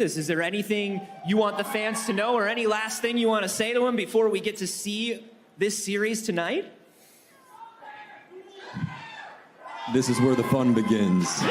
Is there anything you want the fans to know or any last thing you want to say to them before we get to see this series tonight? This is where the fun begins.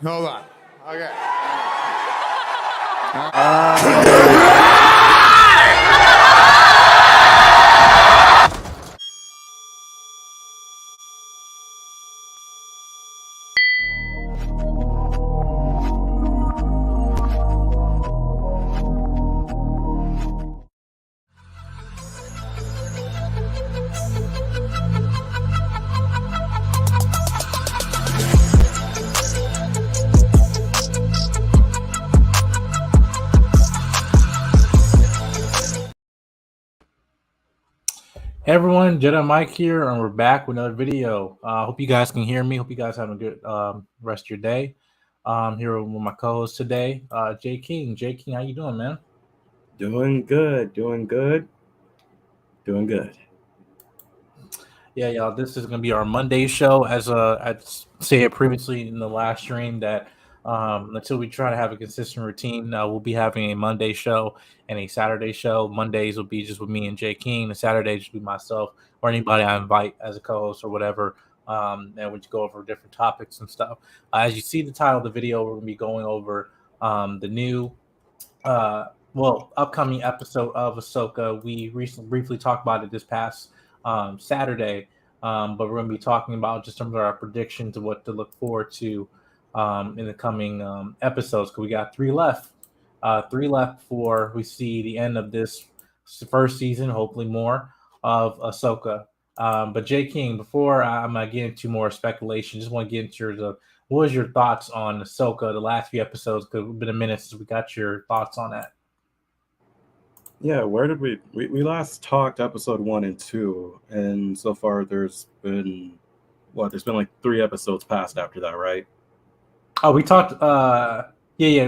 Hold on. Okay. Hey everyone, Jedi Mike here, and we're back with another video. Hope you guys can hear me. Hope you guys having a good rest of your day. Here with my co-host today, Jay King. Jay King, how you doing, man? Doing good. Yeah, y'all. This is gonna be our Monday show. As I said previously in the last stream, that until we try to have a consistent routine, we'll be having a Monday show and a Saturday show. Mondays will be just with me and Jay King. The Saturdays will be myself or anybody I invite as a co-host or whatever. And we just go over different topics and stuff. As you see the title of the video, we're gonna be going over the new upcoming episode of AHSOKA. We recently briefly talked about it this past Saturday, but we're going to be talking about just some of our predictions of what to look forward to in the coming episodes, because we got three left before we see the end of this first season, hopefully more, of AHSOKA. But Jay King, before I'm gonna get into more speculation, just want to get into what was your thoughts on Ahsoka, the last few episodes? Because it's been a minute since we got your thoughts on that. Yeah, where did we last talked episode 1 and 2, and so far there's been there's been like 3 episodes passed after that, right? Oh, we talked. Yeah.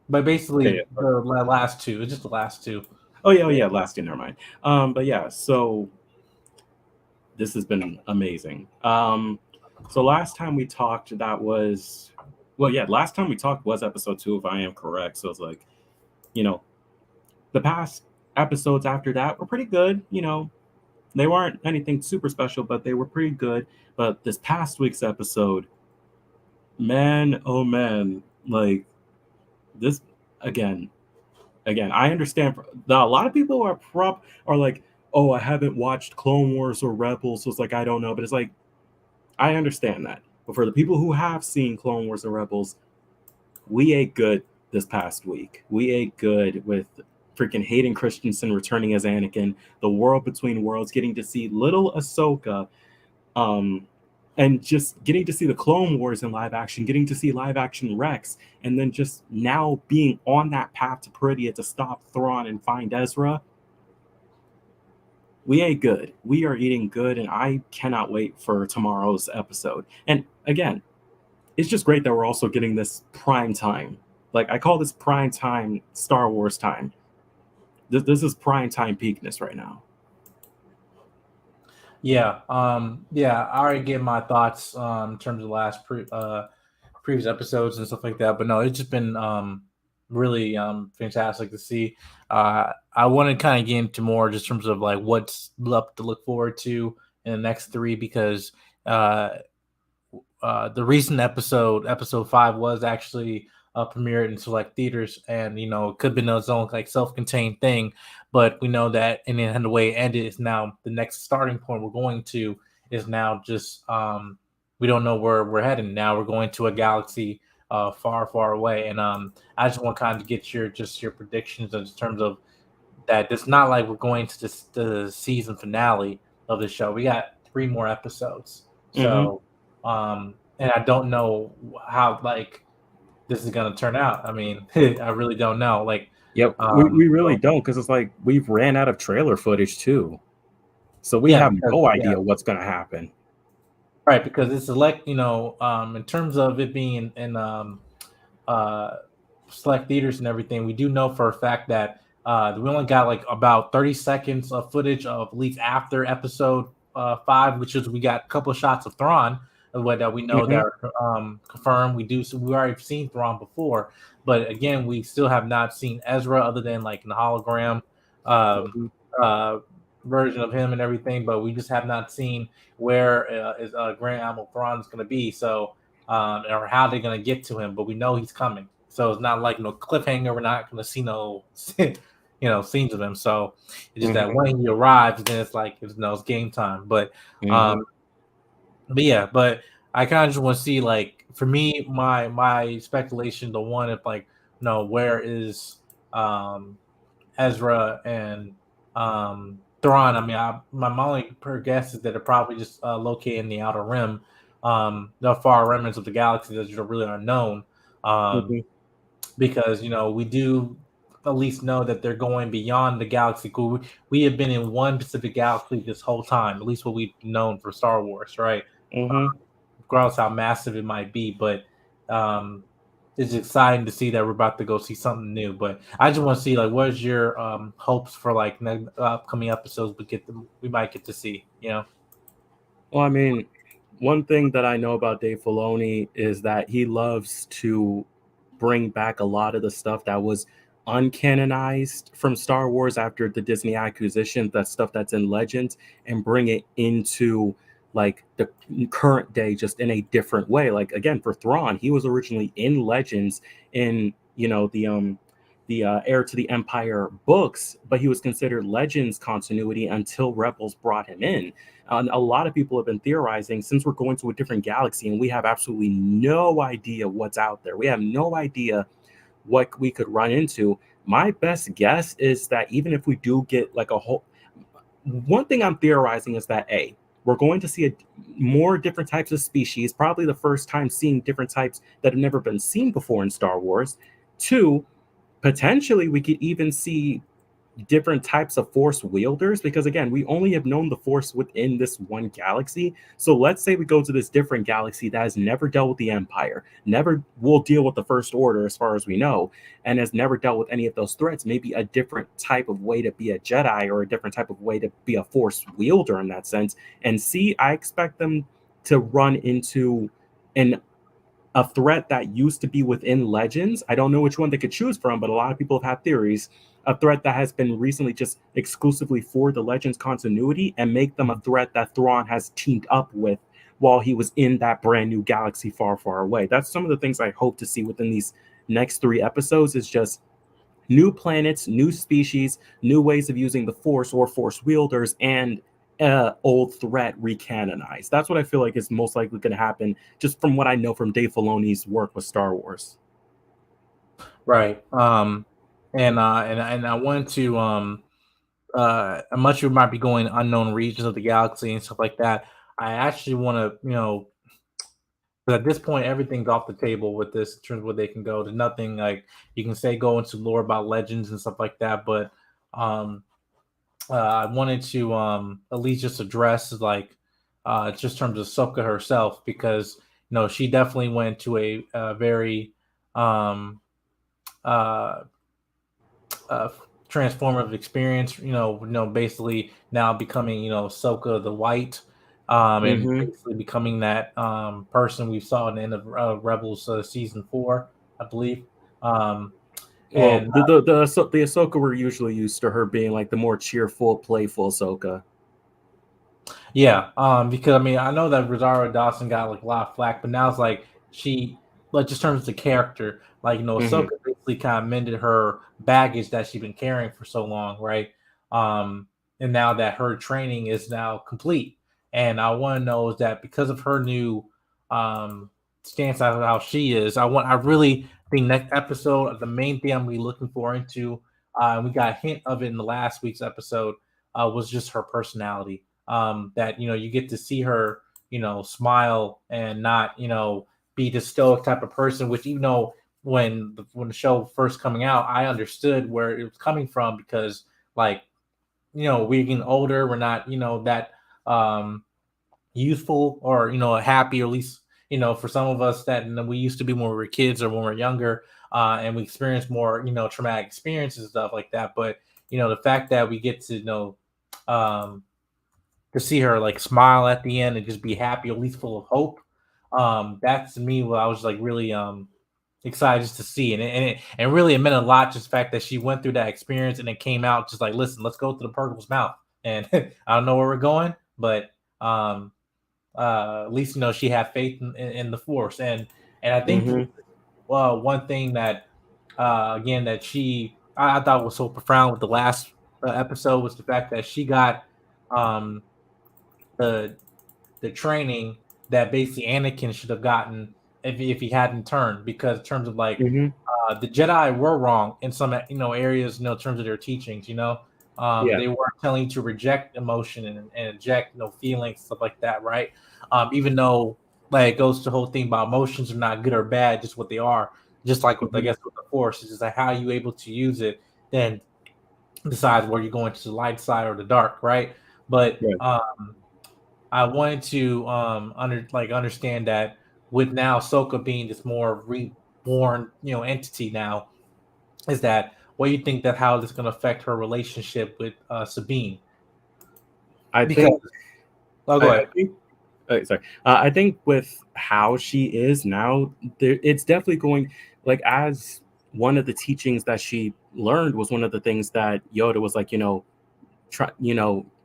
But Yeah. basically, the last two. It's just the last two. Oh yeah, last year, never mind. But yeah, so this has been amazing. So last time we talked, last time we talked was episode 2, if I am correct. So it's like, you know, the past episodes after that were pretty good. They weren't anything super special, but they were pretty good. But this past week's episode, man, oh man, like this again. I understand that a lot of people are like, oh, I haven't watched Clone Wars or Rebels, so it's like I don't know. But it's like I understand that. But for the people who have seen Clone Wars and Rebels, we ate good this past week. We ate good with freaking Hayden Christensen returning as Anakin, the world between worlds, getting to see little Ahsoka, and just getting to see the Clone Wars in live action, getting to see live action Rex, and then just now being on that path to Peridia to stop Thrawn and find Ezra. We ate good. We are eating good, and I cannot wait for tomorrow's episode. And again, it's just great that we're also getting this prime time. Like I call this prime time Star Wars time. This is prime time peakness right now. Yeah. I already gave my thoughts in terms of the last previous episodes and stuff like that. But no, it's just been really fantastic to see. I want to kind of get into more just in terms of like what's up to look forward to in the next 3 because the recent episode 5, was actually premiered in select theaters, and it could have been its own like self-contained thing, but we know that and the way it ended is now the next starting point we're going to is now just we don't know where we're heading. Now we're going to a galaxy far away, and I just want to kind of get your predictions in terms of that. It's not like we're going to the season finale of the show. We got 3 more episodes, so and I don't know how like this is gonna turn out. I mean, I really don't know. Like, Yep, we really don't, because it's like we've ran out of trailer footage too, so we have no idea what's gonna happen. Right, because it's select. In terms of it being in select theaters and everything, we do know for a fact that we only got like about 30 seconds of footage of at least after episode 5, which is we got a couple of shots of Thrawn, what we know that are confirmed. We already seen Thrawn before, but again, we still have not seen Ezra other than like in the hologram version of him and everything. But we just have not seen where is Grand Admiral Thrawn is going to be. So or how they're going to get to him, but we know he's coming. So it's not like no cliffhanger. We're not going to see no, scenes of him. So it's just that when he arrives, then it's like it's game time. But I kind of just want to see, like, for me, my speculation, the one if like, where is Ezra and Thrawn? I mean, my only guess is that they're probably just located in the outer rim, the far remnants of the galaxy that are really unknown. Because we do at least know that they're going beyond the galaxy. We have been in one specific galaxy this whole time, at least what we've known for Star Wars, right? Regardless how massive it might be, but it's exciting to see that we're about to go see something new. But I just want to see, like, what is your hopes for like upcoming episodes we might get to see, Well, I mean, one thing that I know about Dave Filoni is that he loves to bring back a lot of the stuff that was uncanonized from Star Wars after the Disney acquisition, that stuff that's in Legends, and bring it into like the current day just in a different way. Like again, for Thrawn, he was originally in Legends in the Heir to the Empire books, but he was considered Legends continuity until Rebels brought him in. A lot of people have been theorizing, since we're going to a different galaxy and we have absolutely no idea what's out there, we have no idea what we could run into. My best guess is that even if we do get like one thing I'm theorizing is that we're going to see more different types of species, probably the first time seeing different types that have never been seen before in Star Wars. Two, potentially we could even see different types of force wielders, because again, we only have known the force within this one galaxy. So let's say we go to this different galaxy that has never dealt with the Empire, never will deal with the First Order as far as we know, and has never dealt with any of those threats. Maybe a different type of way to be a Jedi, or a different type of way to be a force wielder in that sense. And see, I expect them to run into an a threat that used to be within Legends. I don't know which one they could choose from, but a lot of people have had theories. A threat that has been recently just exclusively for the Legends continuity, and make them a threat that Thrawn has teamed up with while he was in that brand new galaxy far, far away. That's some of the things I hope to see within these next 3 episodes, is just new planets, new species, new ways of using the Force or Force wielders, and old threat recanonized. That's what I feel like is most likely going to happen, just from what I know from Dave Filoni's work with Star Wars. Right. And I wanted to much of it might be going unknown regions of the galaxy and stuff like that. I actually want to, but at this point, everything's off the table with this in terms of where they can go. There's nothing like you can say go into lore about legends and stuff like that, but um, I wanted to at least just address like just in terms of Ahsoka herself, because she definitely went to a very um, uh, uh, transformative experience. Basically now becoming Ahsoka the White, and Mm-hmm. basically becoming that person we saw in the end of Rebels season 4, I believe. Um, Well, and the Ahsoka we're usually used to her being like the more cheerful, playful Ahsoka. Yeah, because I mean, I know that Rosario Dawson got like a lot of flack, but now it's like she, like, just in terms of character, like Mm-hmm. Ahsoka basically kind of mended her baggage that she's been carrying for so long, right? And now that her training is now complete, and I want to know is that because of her new um stance on how she is, I really think next episode the main thing I'm gonna be looking for into, and we got a hint of it in the last week's episode, was just her personality, that you get to see her smile and not be the stoic type of person, which even though when the show first coming out I understood where it was coming from, because like we're getting older, we're not that um youthful or happy, or at least for some of us that we used to be when we were kids or when we were younger, and we experienced more traumatic experiences and stuff like that. But the fact that we get to um to see her like smile at the end and just be happy, at least full of hope. That's to me what I was like really excited just to see, and really it meant a lot. Just the fact that she went through that experience and it came out just like, listen, let's go to the Purgle's mouth, and I don't know where we're going, but um, at least she had faith in the Force, and I think Mm-hmm. one thing that again that I thought was so profound with the last episode was the fact that she got um the the training that basically Anakin should have gotten if he hadn't turned. Because in terms of like Mm-hmm. the Jedi were wrong in some areas, in terms of their teachings. Yeah. They weren't telling you to reject emotion and eject feelings, stuff like that, right? Even though like it goes to the whole thing about emotions are not good or bad, just what they are. Just like with, I Mm-hmm. guess, with the Force, it's just like how you able to use it then decides where you're going to the light side or the dark, right? But Right. I wanted to understand that with now Ahsoka being this more reborn entity now, is that what you think that how this going to affect her relationship with Sabine? I Because think. go I ahead. think. Sorry. I think with how she is now, it's definitely going, like, as one of the teachings that she learned was one of the things that Yoda was like, try,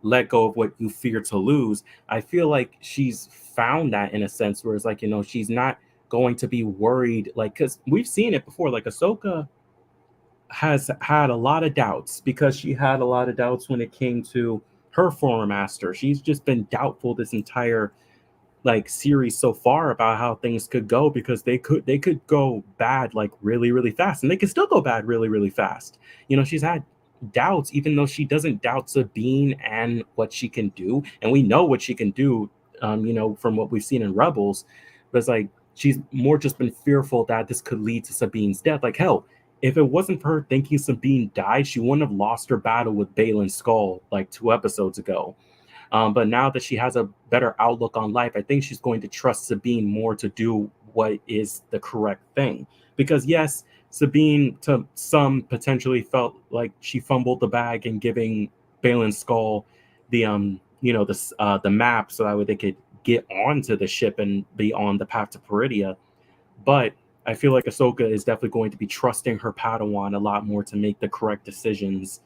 let go of what you fear to lose. I feel like she's found that in a sense where it's like, she's not going to be worried, like, because we've seen it before. Like, Ahsoka has had a lot of doubts, because she had a lot of doubts when it came to her former master. She's just been doubtful this entire like series so far about how things could go, because they could go bad like really, really fast, and they could still go bad really, really fast. She's had doubts, even though she doesn't doubt Sabine and what she can do. And we know what she can do, from what we've seen in Rebels. But it's like she's more just been fearful that this could lead to Sabine's death. Like, hell, if it wasn't for her thinking Sabine died, she wouldn't have lost her battle with Balin's skull like 2 episodes ago. But now that she has a better outlook on life, I think she's going to trust Sabine more to do what is the correct thing. Because yes, Sabine to some potentially felt like she fumbled the bag in giving Balin's skull the map so that way they could get onto the ship and be on the path to Peridia. But I feel like Ahsoka is definitely going to be trusting her Padawan a lot more to make the correct decisions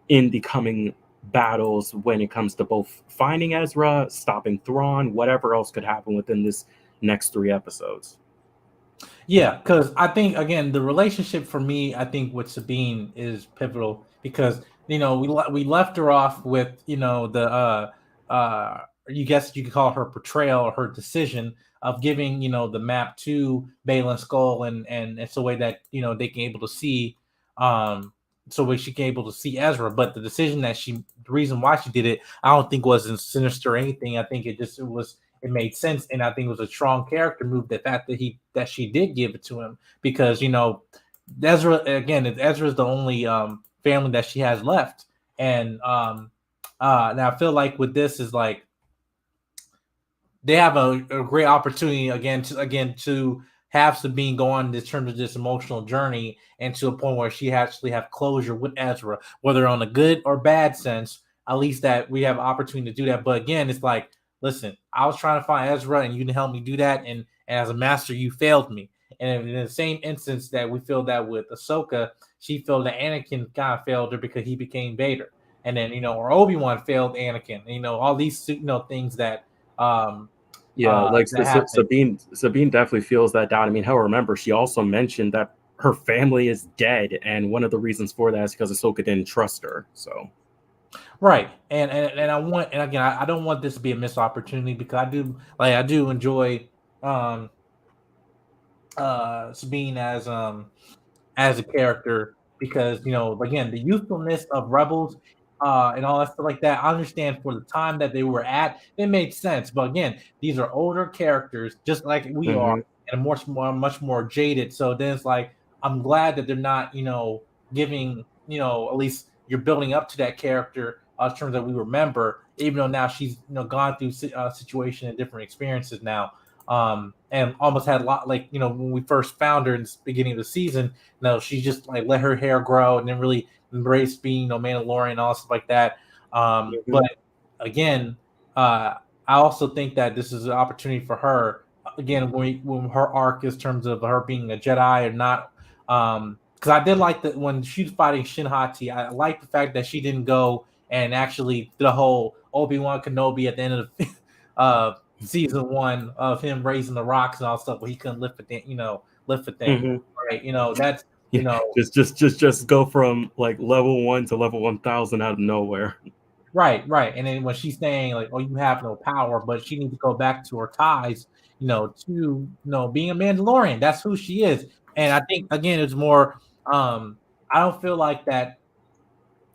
in the coming battles when it comes to both finding Ezra, stopping Thrawn, whatever else could happen within this next 3 episodes. Yeah, because I think again the relationship for me, I think with Sabine is pivotal because we left her off with you guess you could call her portrayal or her decision of giving the map to Balin Skull and it's a way that they can able to see she can able to see Ezra, but the decision the reason why she did it, I don't think wasn't sinister or anything. I think it made sense, and I think it was a strong character move. The fact that she did give it to him because Ezra Ezra's the only family that she has left, and now I feel like with this is like they have a great opportunity again to have Sabine go on in terms of this emotional journey and to a point where she actually have closure with Ezra, whether on a good or bad sense. At least that we have opportunity to do that. But again, it's like, listen, I was trying to find Ezra, and you didn't help me do that. And as a master, you failed me. And in the same instance that we feel that with Ahsoka, she felt that Anakin kind of failed her because he became Vader. And then or Obi-Wan failed Anakin. All these things that that happened. Sabine definitely feels that doubt. I mean, hell, remember she also mentioned that her family is dead, and one of the reasons for that is because Ahsoka didn't trust her. So, right, and again, I don't want this to be a missed opportunity because I do enjoy Sabine as a character because again the youthfulness of Rebels and all that stuff like that. I understand for the time that they were at, it made sense. But again, these are older characters, just like we are, and much more jaded. So then it's like I'm glad that they're not giving at least you're building up to that character in terms that we remember, even though now she's gone through situation and different experiences now. And almost had a lot like when we first found her in the beginning of the season. She just like let her hair grow and then really embrace being Mandalorian and all stuff like that. But again, I also think that this is an opportunity for her again when her arc is terms of her being a Jedi or not. Because I did like that when she was fighting Shin Hati. I like the fact that she didn't go and actually the whole Obi-Wan Kenobi at the end of the season 1 of him raising the rocks and all stuff, but he couldn't lift a thing, right? That's just go from like level 1 to level 1,000 out of nowhere. Right. And then when she's saying like, "Oh, you have no power," but she needs to go back to her ties, to being a Mandalorian. That's who she is. And I think again, it's more. I don't feel like that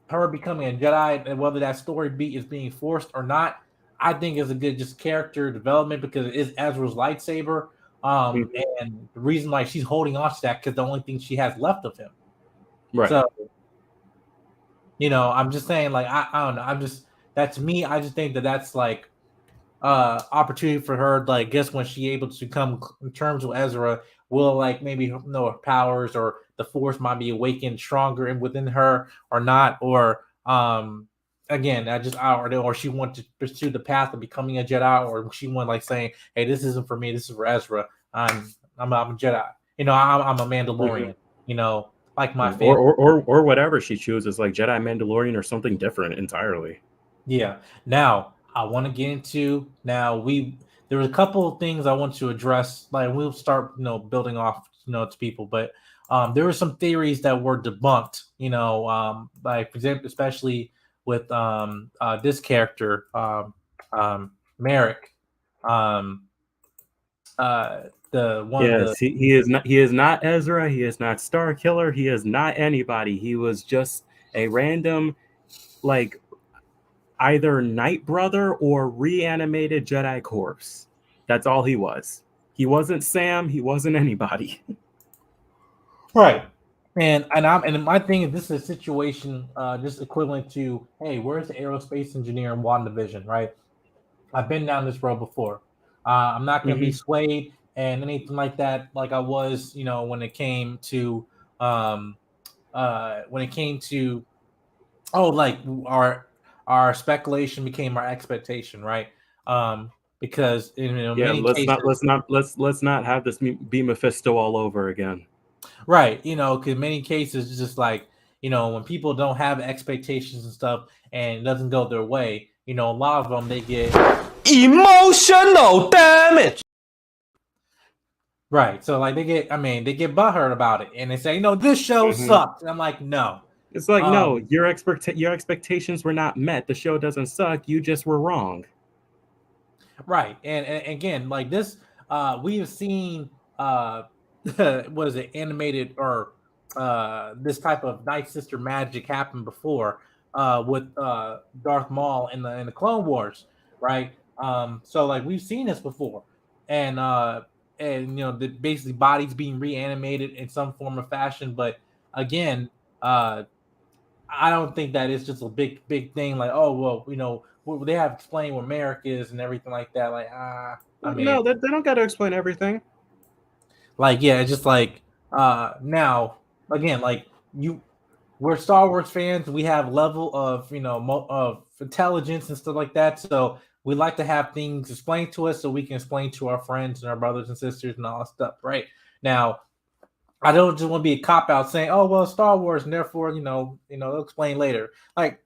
her becoming a Jedi and whether that story beat is being forced or not. I think is a good just character development because it is Ezra's lightsaber. And the reason why she's holding on to that because the only thing she has left of him. Right. So, I'm just saying, like, I don't know. That's me. I just think that that's like opportunity for her. Like, guess when she able to come in terms with Ezra, will like maybe her powers or the Force might be awakened stronger within her or not, or again, or she want to pursue the path of becoming a Jedi, or she want like saying, "Hey, this isn't for me. This is for Ezra. I'm a Jedi. I'm a Mandalorian. Like my family, or whatever she chooses, like Jedi, Mandalorian, or something different entirely." Yeah. Now I want to get into there were a couple of things I want to address. Like we'll start building off to people, but there were some theories that were debunked. Like for example, especially with this character Merrick. The one. Yes, he is not. He is not Ezra. He is not Star Killer. He is not anybody. He was just a random, like, either Night Brother or reanimated Jedi corpse. That's all he was. He wasn't Sam. He wasn't anybody. Right. And my thing is, this is a situation just equivalent to, hey, where's the aerospace engineer in WandaVision, right? I've been down this road before. I'm not going to be swayed and anything like that, like I was, when it came to, like our speculation became our expectation, right? Because in Yeah, many cases, let's not have this be Mephisto all over again. right? Because in many cases, it's just like, when people don't have expectations and stuff, and it doesn't go their way, a lot of them, they get emotional damage. right. So like they get butthurt about it, and they say, this show sucks. And I'm like, no. It's like, no, your expectations were not met. The show doesn't suck. You just were wrong. Right. And again, like this, we have seen was it animated or this type of Night Sister magic happen before with Darth Maul in the Clone Wars, right? So like we've seen this before, and basically bodies being reanimated in some form or fashion. But again, I don't think that it's just a big thing. Like, oh well, they have explained what Merrick is and everything like that. Like, no, they don't got to explain everything. Like, yeah, it's just like now again, like we're Star Wars fans. We have level of of intelligence and stuff like that. So we like to have things explained to us so we can explain to our friends and our brothers and sisters and all that stuff. Right now, I don't just want to be a cop out saying, "Oh well, Star Wars," and therefore, they'll explain later. Like,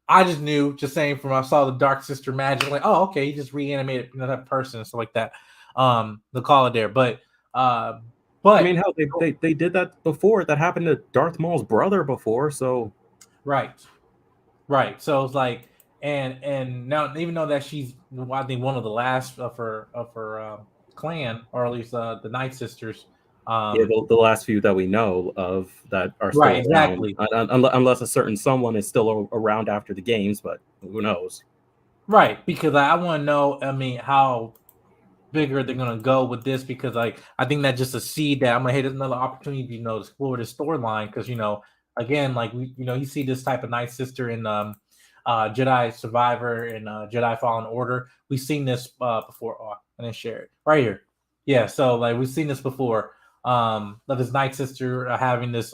I just knew, just saying, from I saw the Dark Sister magic, like, oh, okay, he just reanimated that person and stuff like that. The call it there, but I mean, hell, they did that before. That happened to Darth Maul's brother before. So, right. So it's like, and now, even though that she's, I think, one of the last of her clan, or at least the Night Sisters. the last few that we know of that are still right, exactly. unless a certain someone is still around after the games, but who knows? Right, because I want to know. I mean, how bigger they're gonna go with this, because like I think that's just a seed that I'm gonna hit another opportunity, to explore this storyline. Because again, like you see this type of Night Sister in Jedi Survivor and Jedi Fallen Order. We've seen this before. Oh, I didn't share it right here. Yeah, so like we've seen this before. This Night Sister having this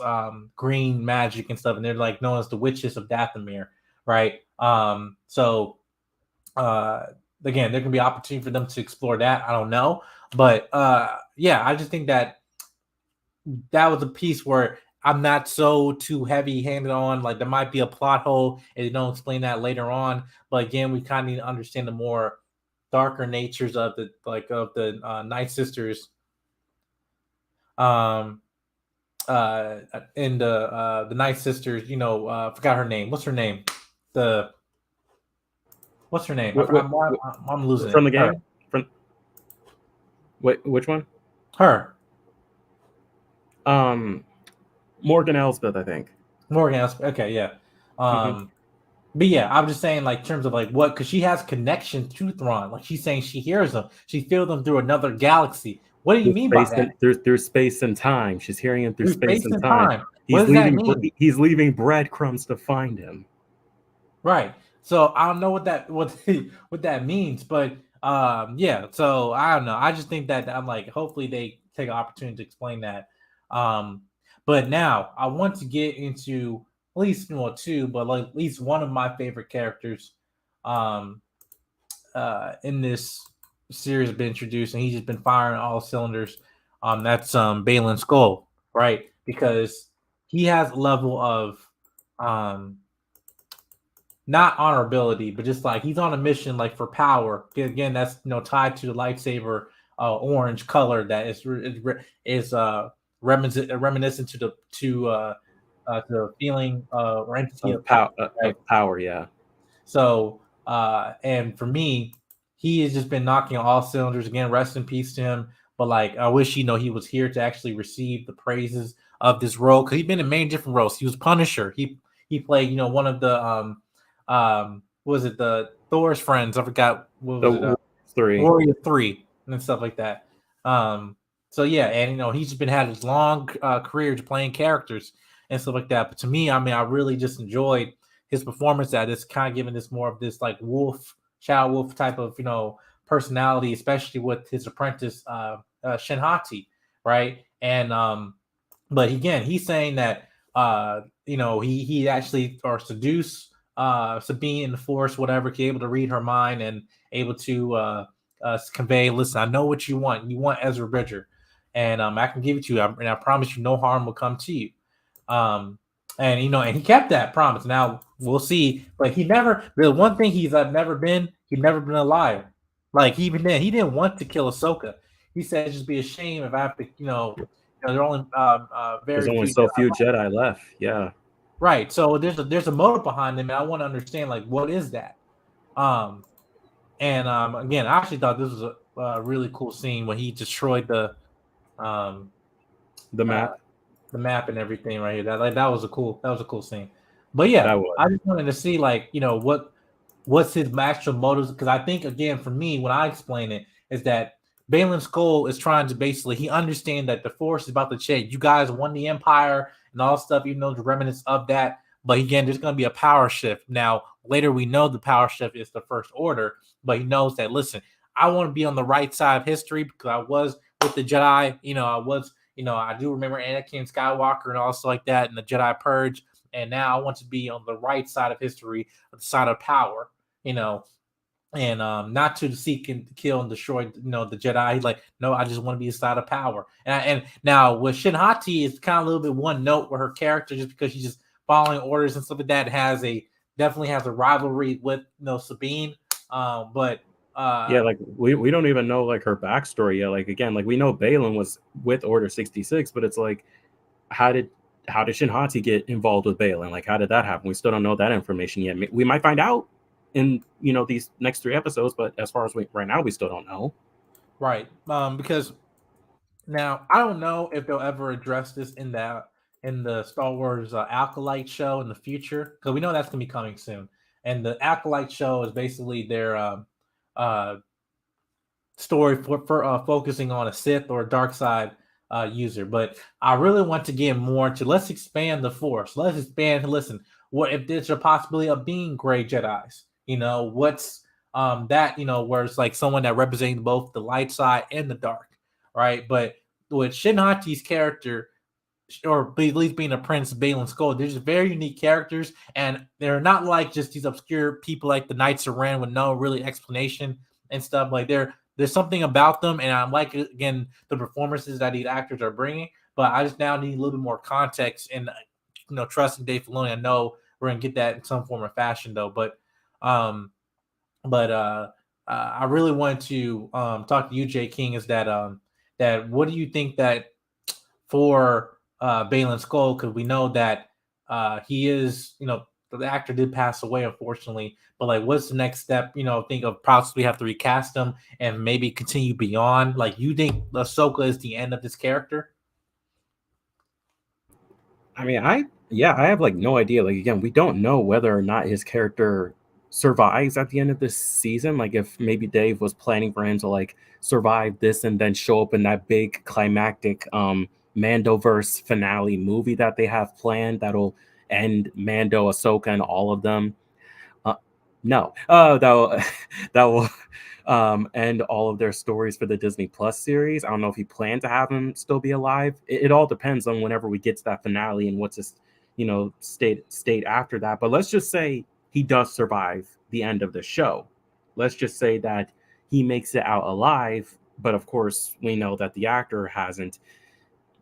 green magic and stuff, and they're like known as the witches of Dathomir, right? So again, there can be opportunity for them to explore that. I don't know, but yeah, I just think that was a piece where I'm not so too heavy-handed on. Like, there might be a plot hole, and they don't explain that later on. But again, we kind of need to understand the more darker natures of the Night Sisters. In the Night Sisters, forgot her name. What's her name? What's her name? I'm losing from it. the game. Which one? Her. Morgan Elsbeth, I think. Morgan Elsbeth. Okay, yeah. But yeah, I'm just saying, like, in terms of like what, because she has connection to Thrawn. Like, she's saying she hears them. She feels them through another galaxy. What do you mean by that? Through space and time. She's hearing him through space and time. What does that mean? He's leaving breadcrumbs to find him. Right. So I don't know what that means, but yeah. So I don't know. I just think that I'm like, hopefully they take an opportunity to explain that. But now I want to get into at least two, but like at least one of my favorite characters in this series been introduced, and he's just been firing all cylinders. That's Balin Skull, right? Because he has a level of not honorability, but just like he's on a mission, like for power. Again, that's tied to the lightsaber orange color that is reminiscent to the feeling or entity of power, right? Power, yeah. So and for me, he has just been knocking on all cylinders. Again, rest in peace to him. But like, I wish he was here to actually receive the praises of this role because he's been in many different roles. He was Punisher. He played one of the what was it, the Thor's friends? I forgot what was it. The 3. Warrior 3 and stuff like that. So yeah, and he's been had his long career playing characters and stuff like that. But to me, I mean, I really just enjoyed his performance. That it's kind of giving this more of this like Chow Wolf type of personality, especially with his apprentice Shinhati, right? And but again, he's saying that he actually or seduce Sabine in the Force, whatever, able to read her mind and able to convey, listen, I know what you want. You want Ezra Bridger, and I can give it to you, and I promise you, no harm will come to you. And and he kept that promise. Now we'll see, but he never. The one thing he's never been a liar. Like even then, he didn't want to kill Ahsoka. He said, "It'd just be a shame if I have to, there are only There's very only few so few Jedi left." Yeah. Right. So there's a motive behind them, and I want to understand like what is that. And again, I actually thought this was a really cool scene when he destroyed the map. The map and everything right here. That was a cool scene. But yeah, I just wanted to see like what's his actual motives, because I think again for me when I explain it is that Balin Skull is trying to basically he understands that the Force is about to change. You guys won the Empire and all stuff, even though the remnants of that. But again, there's going to be a power shift. Now, later we know the power shift is the First Order, but he knows that, listen, I want to be on the right side of history because I was with the Jedi. I do remember Anakin Skywalker and also like that and the Jedi Purge. And now I want to be on the right side of history, the side of power, and not to seek and kill and destroy, the Jedi. He's like, no, I just want to be a side of power. And now with Shinhati, it's kind of a little bit one note with her character, just because she's just following orders and stuff like that. Definitely has a rivalry with Sabine. But like we don't even know like her backstory yet. Like again, like we know Balin was with Order 66, but it's like, how did Shinhati get involved with Balin? Like, how did that happen? We still don't know that information yet. We might find out in these next 3 episodes, but as far as right now, we still don't know. Right. Because now I don't know if they'll ever address this in the Star Wars Acolyte show in the future, because we know that's gonna be coming soon. And the Acolyte show is basically their story for focusing on a Sith or a dark side user. But I really want to get more to, let's expand the Force. Let's expand. Listen, what if there's a possibility of being gray Jedis? What's that? Where it's like someone that represents both the light side and the dark, right? But with Shinhati's character, or at least being a Prince Balin Skull, they're just very unique characters, and they're not like just these obscure people like the Knights of Ren with no really explanation and stuff. Like there's something about them, and I like again the performances that these actors are bringing. But I just now need a little bit more context, and trusting Dave Filoni. I know we're gonna get that in some form or fashion, though. But I really wanted to talk to you, Jay King. Is that what do you think that for Balin Skull, because we know that he is, the actor did pass away, unfortunately. But like, what's the next step? Think of possibly have to recast him and maybe continue beyond. Like, you think Ahsoka is the end of this character? I mean, I have like no idea. Like again, we don't know whether or not his character survives at the end of this season. Like if maybe Dave was planning for him to like survive this and then show up in that big climactic Mandoverse finale movie that they have planned that'll end Mando, Ahsoka, and all of them. No, that will end all of their stories for the Disney Plus series. I don't know if he planned to have him still be alive. It all depends on whenever we get to that finale and what's his state after that. But let's just say he does survive the end of the show. Let's just say that he makes it out alive, but of course we know that the actor hasn't.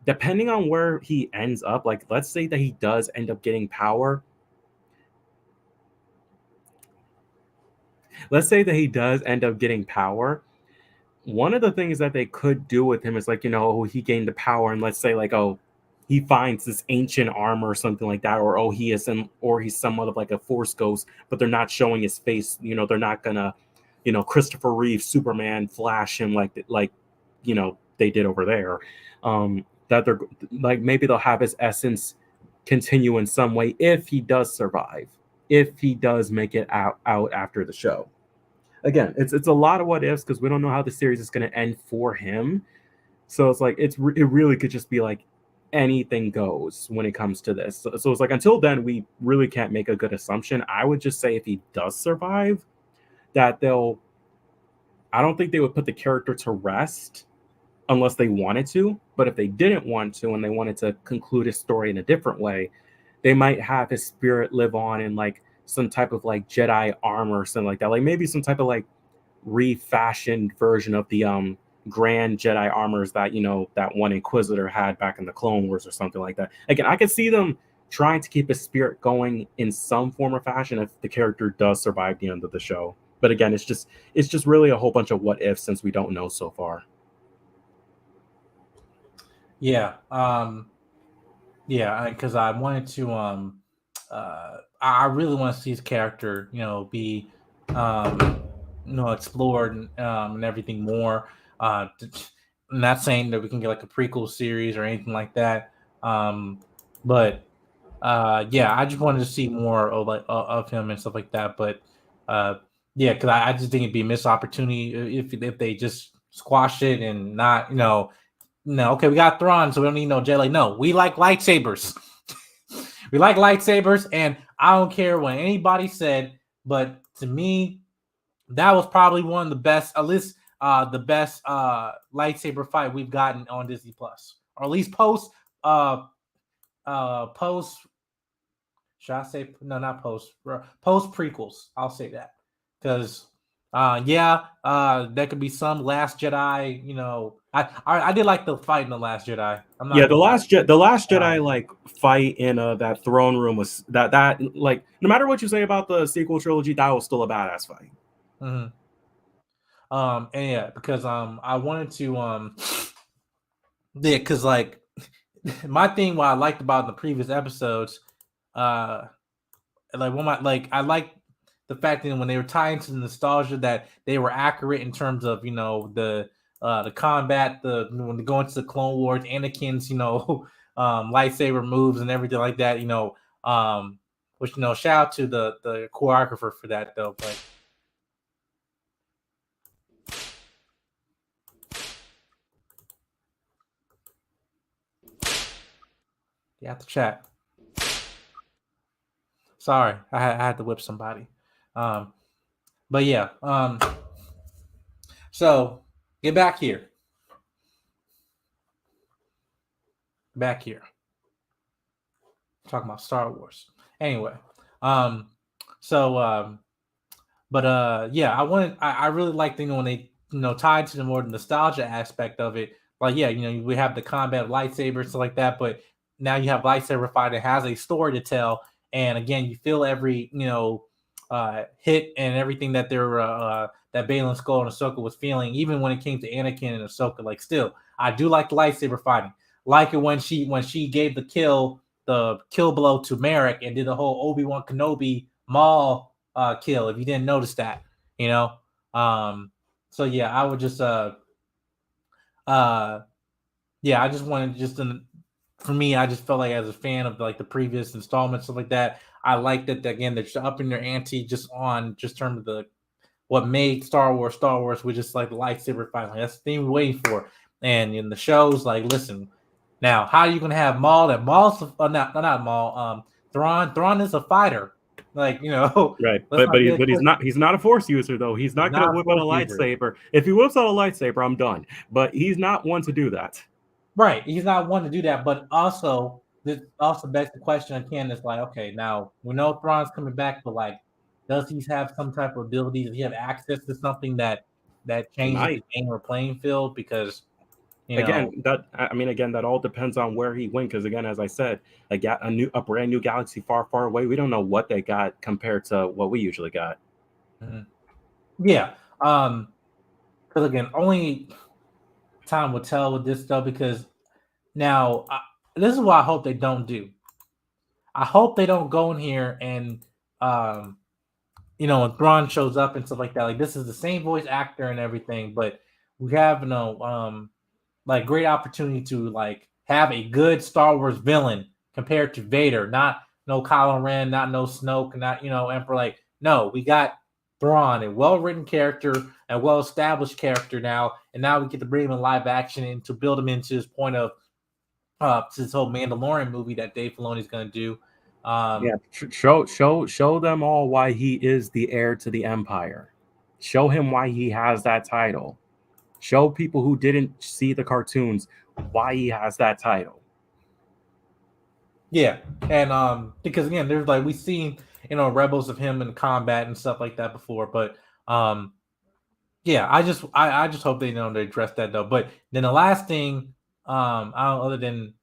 Depending on where he ends up, like let's say that he does end up getting power. Let's say that he does end up getting power. One of the things that they could do with him is like, he gained the power, and let's say like, he finds this ancient armor or something like that, or he's somewhat of like a Force ghost, but they're not showing his face. They're not gonna, Christopher Reeve Superman flash him like they did over there. That they're like maybe they'll have his essence continue in some way if he does survive, if he does make it out after the show. Again, it's a lot of what ifs because we don't know how the series is going to end for him. So it's like it really could just be like anything goes when it comes to this. So it's like until then, we really can't make a good assumption. I would just say if he does survive, that I don't think they would put the character to rest unless they wanted to. But if they didn't want to and they wanted to conclude his story in a different way, they might have his spirit live on in like some type of like Jedi armor or something like that. Like maybe some type of like refashioned version of the grand Jedi armors that, that one Inquisitor had back in the Clone Wars or something like that. Again, I could see them trying to keep his spirit going in some form or fashion if the character does survive the end of the show. But again, it's just really a whole bunch of what ifs since we don't know so far. Yeah. Because I wanted to I really want to see his character, be explored and everything more. I'm not saying that we can get like a prequel series or anything like that. But I just wanted to see more of him and stuff like that. But because I just think it'd be a missed opportunity if they just squash it and not, no, okay, we got Thrawn, so we don't need no Jedi. No, we like lightsabers. We like lightsabers, and I don't care what anybody said, but to me, that was probably one of the best, at least the best lightsaber fight we've gotten on Disney Plus, or at least post. Should I say no? Not post prequels. I'll say that because there could be some Last Jedi. I did like the fight in the Last Jedi. The Last Jedi like fight in that throne room was that like no matter what you say about the sequel trilogy, that was still a badass fight. And because I wanted to because like my thing what I liked about the previous episodes, I like the fact that when they were tying to the nostalgia that they were accurate in terms of the combat, when they go into the Clone Wars, Anakin's lightsaber moves and everything like that. Which shout out to the choreographer for that though, but. You have to chat. Sorry, I had to whip somebody. But yeah. So get back here. Back here. Talking about Star Wars. Anyway. I really like when they tied to the more nostalgia aspect of it. Like we have the combat lightsabers stuff like that, but now you have lightsaber fight that has a story to tell, and again you feel every hit and everything that they're that Baylan Skoll and Ahsoka was feeling, even when it came to Anakin and Ahsoka. Like still, I do like the lightsaber fighting. Like it when she gave the kill blow to Merrick and did the whole Obi-Wan Kenobi Maul kill. If you didn't notice that, so yeah, I would just I just wanted for me, I just felt like as a fan of like the previous installments, stuff like that, I liked that again, they're just upping their ante just terms of what made Star Wars, which is like the lightsaber fight. Like, that's the thing we're waiting for. And in the shows, like, listen, now how are you gonna have Maul? That Maul's not Maul. Thrawn is a fighter, like right. But he's not a Force user though. He's not gonna whip out a lightsaber. If he whips out a lightsaber, I'm done. But he's not one to do that. Right, he's not one to do that, but also this also begs the question again. It's like, okay, now we know Thrawn's coming back, but like, does he have some type of ability? Does he have access to something that changes the game or playing field? Because that all depends on where he went. Because again, as I said, a brand new galaxy far, far away. We don't know what they got compared to what we usually got. Mm-hmm. Yeah, because again, only time will tell with this stuff. Because now, this is what I hope they don't do. I hope they don't go in here and when Thrawn shows up and stuff like that. Like, this is the same voice actor and everything, but we have like great opportunity to like have a good Star Wars villain compared to Vader, not no Kylo Ren, not no Snoke, not Emperor. Like, no, we got Thrawn, a well-written character, a well-established character now, and now we get to bring him in live action and to build him into his point of this whole Mandalorian movie that Dave Filoni is going to do. Show them all why he is the heir to the Empire. Show him why he has that title. Show people who didn't see the cartoons why he has that title. Yeah, and because again, there's like we've seen Rebels of him in combat and stuff like that before, but yeah, I just hope they they address that though. But then the last thing, other than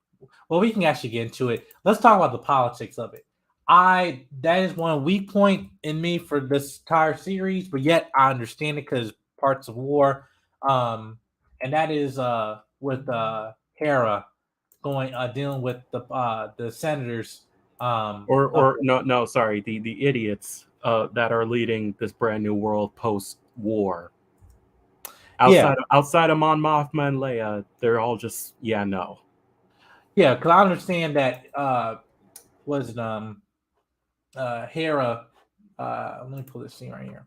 we can actually get into it. Let's talk about the politics of it. That is one weak point in me for this entire series, but yet I understand it because parts of war, and that is with Hera dealing with the senators. Sorry, the idiots that are leading this brand new world post-war. Outside of Mon Mothma and Leia, they're all just no. Yeah, because I understand that Hera. Let me pull this scene right here.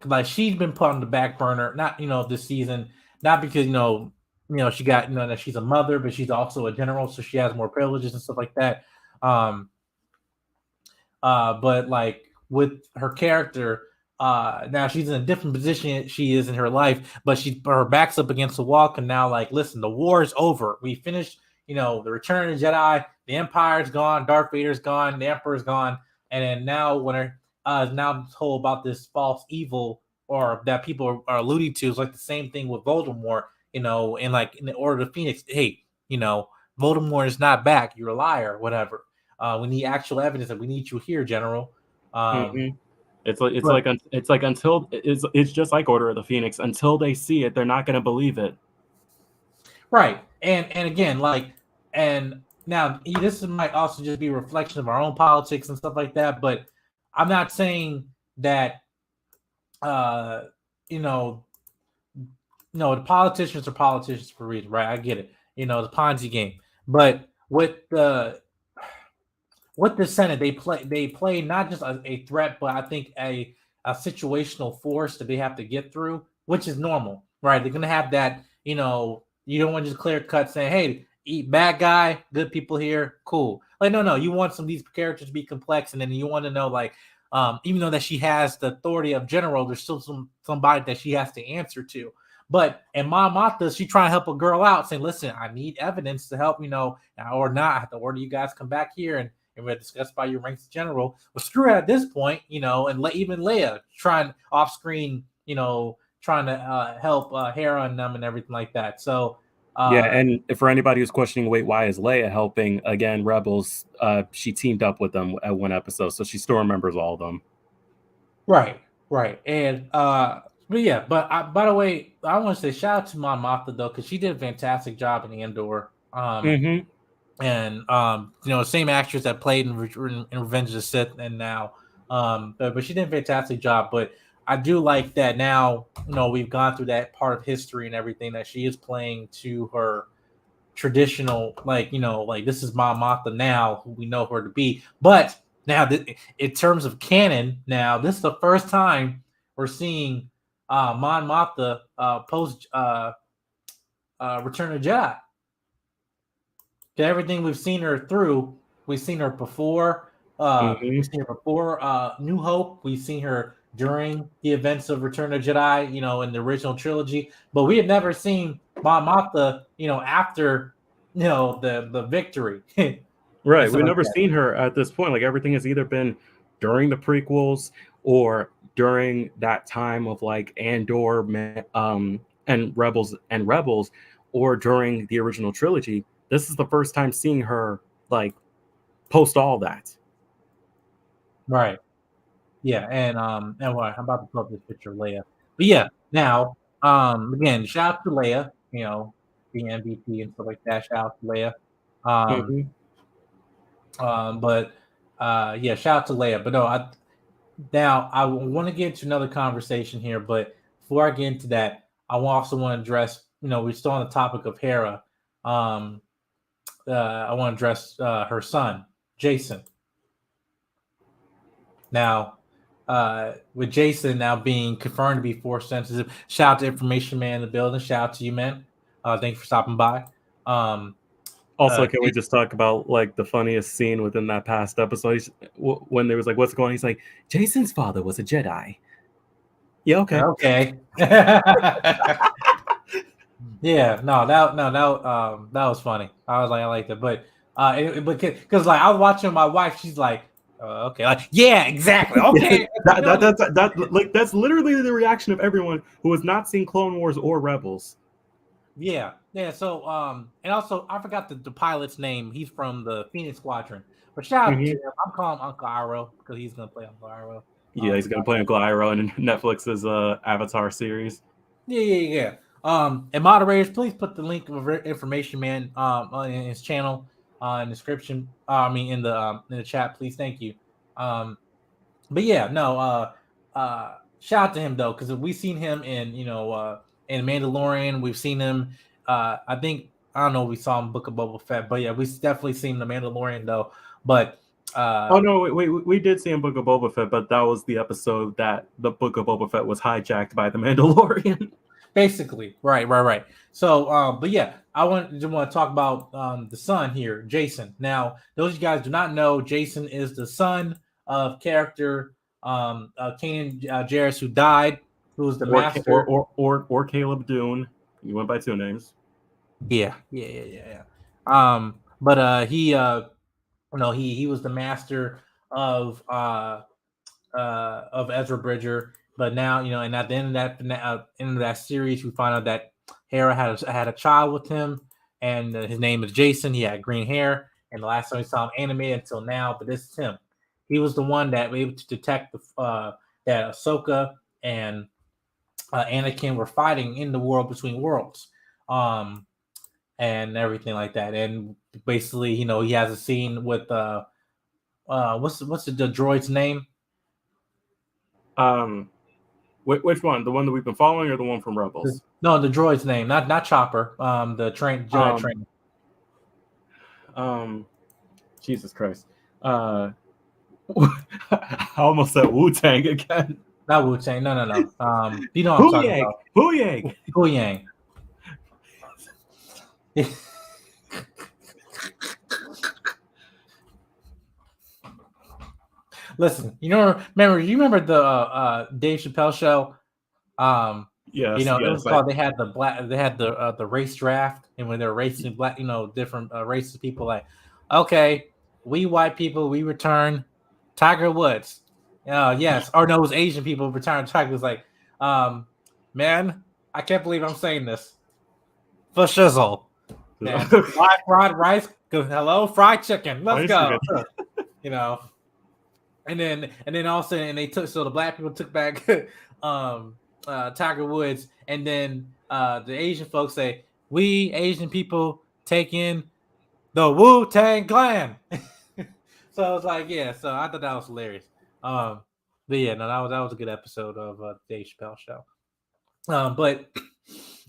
Like she's been put on the back burner, not this season, not because she got that she's a mother, but she's also a general, so she has more privileges and stuff like that. But like with her character, now she's in a different position she is in her life, but her back's up against the wall. And now, like, listen, the war is over. We finished, the Return of the Jedi. The Empire's gone. Darth Vader's gone. The Emperor's gone. And then now, when her is now told about this false evil, or that people are alluding to, is like the same thing with Voldemort. And like in the Order of the Phoenix, hey, Voldemort is not back. You're a liar, whatever. We need actual evidence that we need you here, General. It's just like Order of the Phoenix. Until they see it, they're not going to believe it. Right, and again, like, and now this might also just be a reflection of our own politics and stuff like that. But I'm not saying that, the politicians are politicians for a reason, right? I get it. The Ponzi game, but with the Senate, they play not just a threat, but I think a situational force that they have to get through, which is normal, right? They're gonna have that, you don't want to just clear cut saying, hey, bad guy, good people here, cool. Like, no, you want some of these characters to be complex, and then you want to know, like, even though that she has the authority of general, there's still somebody that she has to answer to. But in Mon Mothma, she's trying to help a girl out, saying, listen, I need evidence to help, or not. I have to order you guys come back here and we're discussed by your ranks general. Well, screw it at this point, and even Leia trying off screen, trying to help Hera and them and everything like that. So and for anybody who's questioning, why is Leia helping? Again, Rebels, she teamed up with them at one episode, so she still remembers all of them. Right, and but by the way, I want to say shout out to Mon Mothma though, because she did a fantastic job in Andor. And same actress that played in Revenge of the Sith, and now, but she did a fantastic job. But I do like that now. We've gone through that part of history and everything, that she is playing to her traditional, like this is Mon Mothma now, who we know her to be. But now, in terms of canon, now this is the first time we're seeing Mon Mothma post Return of the Jedi. Everything we've seen her through, we've seen her before. We've seen her before New Hope. We've seen her during the events of Return of Jedi, in the original trilogy. But we have never seen Mon Mothma, after, the victory. Right. We've never seen her at this point. Like, everything has either been during the prequels or during that time of like Andor and Rebels, or during the original trilogy. This is the first time seeing her like post all that. Right. Yeah, and I'm about to pull up this picture of Leia. But yeah, now again, shout out to Leia, being MVP and stuff like that. Shout out to Leia. Yeah, shout out to Leia. But no, I want to get into another conversation here, but before I get into that, I also want to address we're still on the topic of Hera. I want to address her son, Jason. Now, with Jason now being confirmed to be force sensitive, shout out to Information Man in the building. Shout out to you, man. Thank you for stopping by. Also, can we just talk about like the funniest scene within that past episode when there was like, "What's going on?" He's like, "Jason's father was a Jedi." Yeah, okay. Okay. Yeah, that was funny. I was like, I liked it, but because like I was watching my wife, she's like, okay, like yeah, exactly, okay. That's literally the reaction of everyone who has not seen Clone Wars or Rebels. Yeah. So and also I forgot the pilot's name. He's from the Phoenix Squadron. But shout out to him. I'm calling him Uncle Iroh because he's gonna play Uncle Iroh. Yeah, he's gonna play Uncle Iroh in Netflix's Avatar series. Yeah. And moderators, please put the link of Information Man in his channel in the description. In the chat, please. Thank you. But yeah, no. Shout out to him though, because we've seen him in in Mandalorian. We've seen him. I don't know. We saw him Book of Boba Fett, but yeah, we've definitely seen the Mandalorian though. But oh no, we did see in Book of Boba Fett, but that was the episode that the Book of Boba Fett was hijacked by the Mandalorian. Basically, right. So, but yeah, I want to talk about the son here, Jason. Now, those of you guys do not know, Jason is the son of character Kanan Jarrus, who died, who was the master, or Caleb Dune. You went by two names. Yeah. But he was the master of Ezra Bridger. But now, and at the end of that series, we find out that Hera had a child with him, and his name is Jason. He had green hair, and the last time we saw him animated until now, but this is him. He was the one that was able to detect that AHSOKA and Anakin were fighting in the world between worlds, and everything like that. And basically, he has a scene with what's the droid's name? Which one? The one that we've been following, or the one from Rebels? No, the droid's name, not Chopper. The Jedi train. Jesus Christ. I almost said Wu-Tang again. Not Wu-Tang. No. You know what I'm talking about. Huyang. Listen, you remember the Dave Chappelle show? Yes. It was called. They had the race draft, and when they're racing black, different races of people, like, okay, we white people, we return Tiger Woods. Yes, or no, it was Asian people return Tiger. Was like, man, I can't believe I'm saying this. For shizzle, man, fried rice. Hello, fried chicken. Let's go. And then all of a sudden, the black people took back Tiger Woods, and then the Asian folks say, we Asian people take in the Wu-Tang Clan. So I was like, yeah. So I thought that was hilarious. But yeah, no, that was a good episode of the Dave Chappelle show. But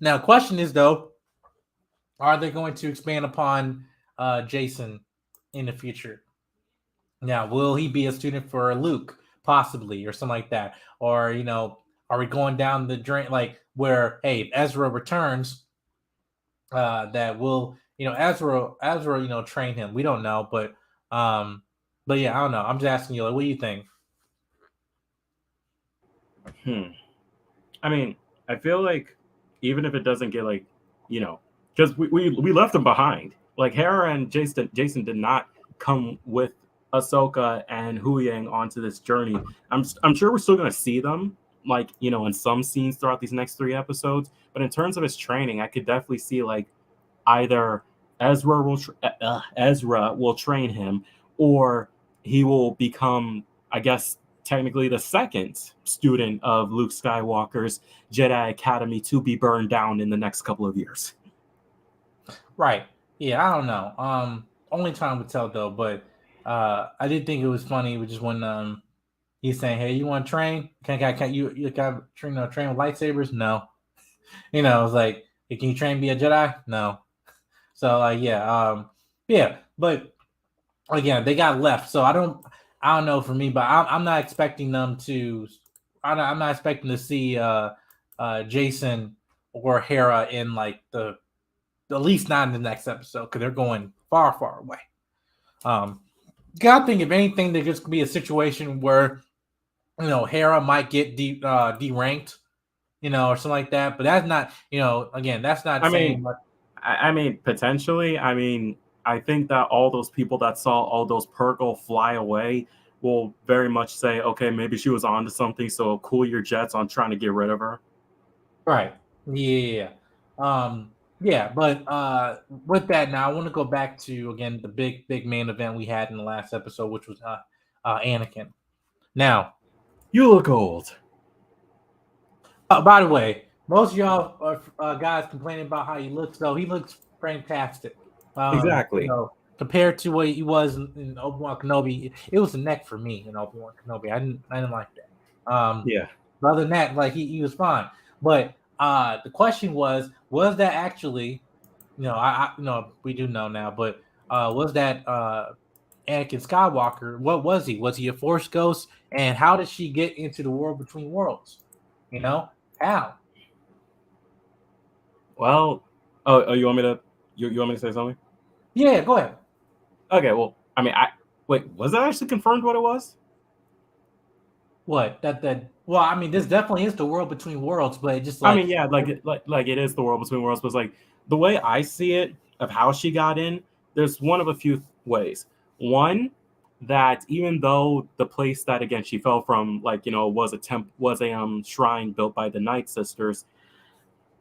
now, the question is though, are they going to expand upon Jason in the future? Now, will he be a student for Luke, possibly, or something like that? Or, are we going down the drain, like where, hey, if Ezra returns, that will, Ezra, train him? We don't know, but yeah, I don't know. I'm just asking you, like, what do you think? I mean, I feel like even if it doesn't get because we left them behind. Like Hera and Jason did not come with AHSOKA and Huyang onto this journey. I'm sure we're still going to see them, in some scenes throughout these next 3 episodes. But in terms of his training, I could definitely see either Ezra will train him, or he will become, I guess, technically the second student of Luke Skywalker's Jedi Academy to be burned down in the next couple of years. Right. Yeah, I don't know. Only time would tell though, but I did think it was funny, which is when he's saying, "Hey, you want to train? Can you train with lightsabers?" No, it was like, Can you train to be a Jedi? No. So yeah. But again, they got left. So I don't know for me, but I'm not expecting them to. I'm not expecting to see Jason or Hera in like the at least not in the next episode because they're going far away. I think if anything, there just could be a situation where Hera might get deranked, or something like that. But that's not, again, that's not I saying. mean, I mean, potentially. I mean, I think that all those people that saw all those Purgle fly away will very much say, okay, maybe she was onto something. So cool your jets on trying to get rid of her. Right. Yeah. Yeah, but with that now I want to go back to again the big main event we had in the last episode, which was Anakin. Now, You look old. by the way, most of y'all are guys complaining about how he looks, though. He looks fantastic. Exactly. Compared to what he was in Obi-Wan Kenobi, it was a neck for me in Obi-Wan Kenobi. I didn't like that. Yeah. But other than that, like he was fine. But the question was that actually, I we do know now, but was that Anakin Skywalker? What was he? Was he a Force ghost? And how did she get into the world between worlds? How? Well, you want me to you want me to say something? Yeah, go ahead. Okay, well, I mean, wait, was that actually confirmed what it was? What that? Well, I mean, this definitely is the world between worlds, but it just I mean, yeah, like it is the world between worlds, but it's like the way I see it of how she got in. There's one of a few ways. One, that even though the place that again she fell from, was a shrine built by the Night Sisters.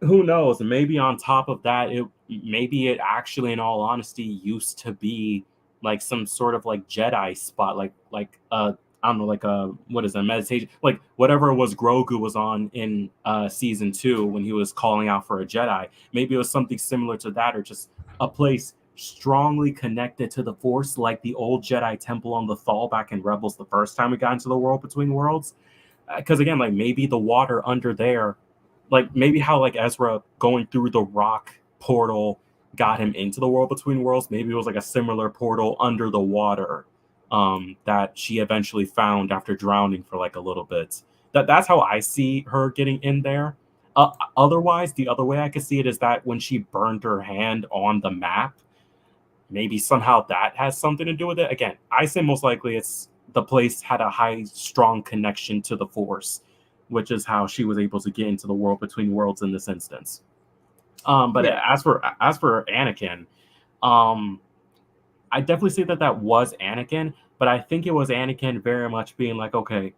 Who knows? Maybe on top of that, it actually, in all honesty, used to be like some sort of like Jedi spot, I don't know, like a what is that meditation, like whatever it was Grogu was on in season 2 when he was calling out for a Jedi. Maybe it was something similar to that, or just a place strongly connected to the Force, like the old Jedi Temple on the Thal back in Rebels, the first time we got into the world between worlds. Because again, like maybe the water under there, like maybe how like Ezra going through the rock portal got him into the world between worlds. Maybe it was like a similar portal under the water that she eventually found after drowning for like a little bit. That's how I see her getting in there. Otherwise, the other way I could see it is that when she burned her hand on the map, maybe somehow that has something to do with it. Again, I say most likely it's the place had a high, strong connection to the Force, which is how she was able to get into the world between worlds in this instance. But Yeah. as for Anakin, I definitely say that was Anakin, but I think it was Anakin very much being like, okay,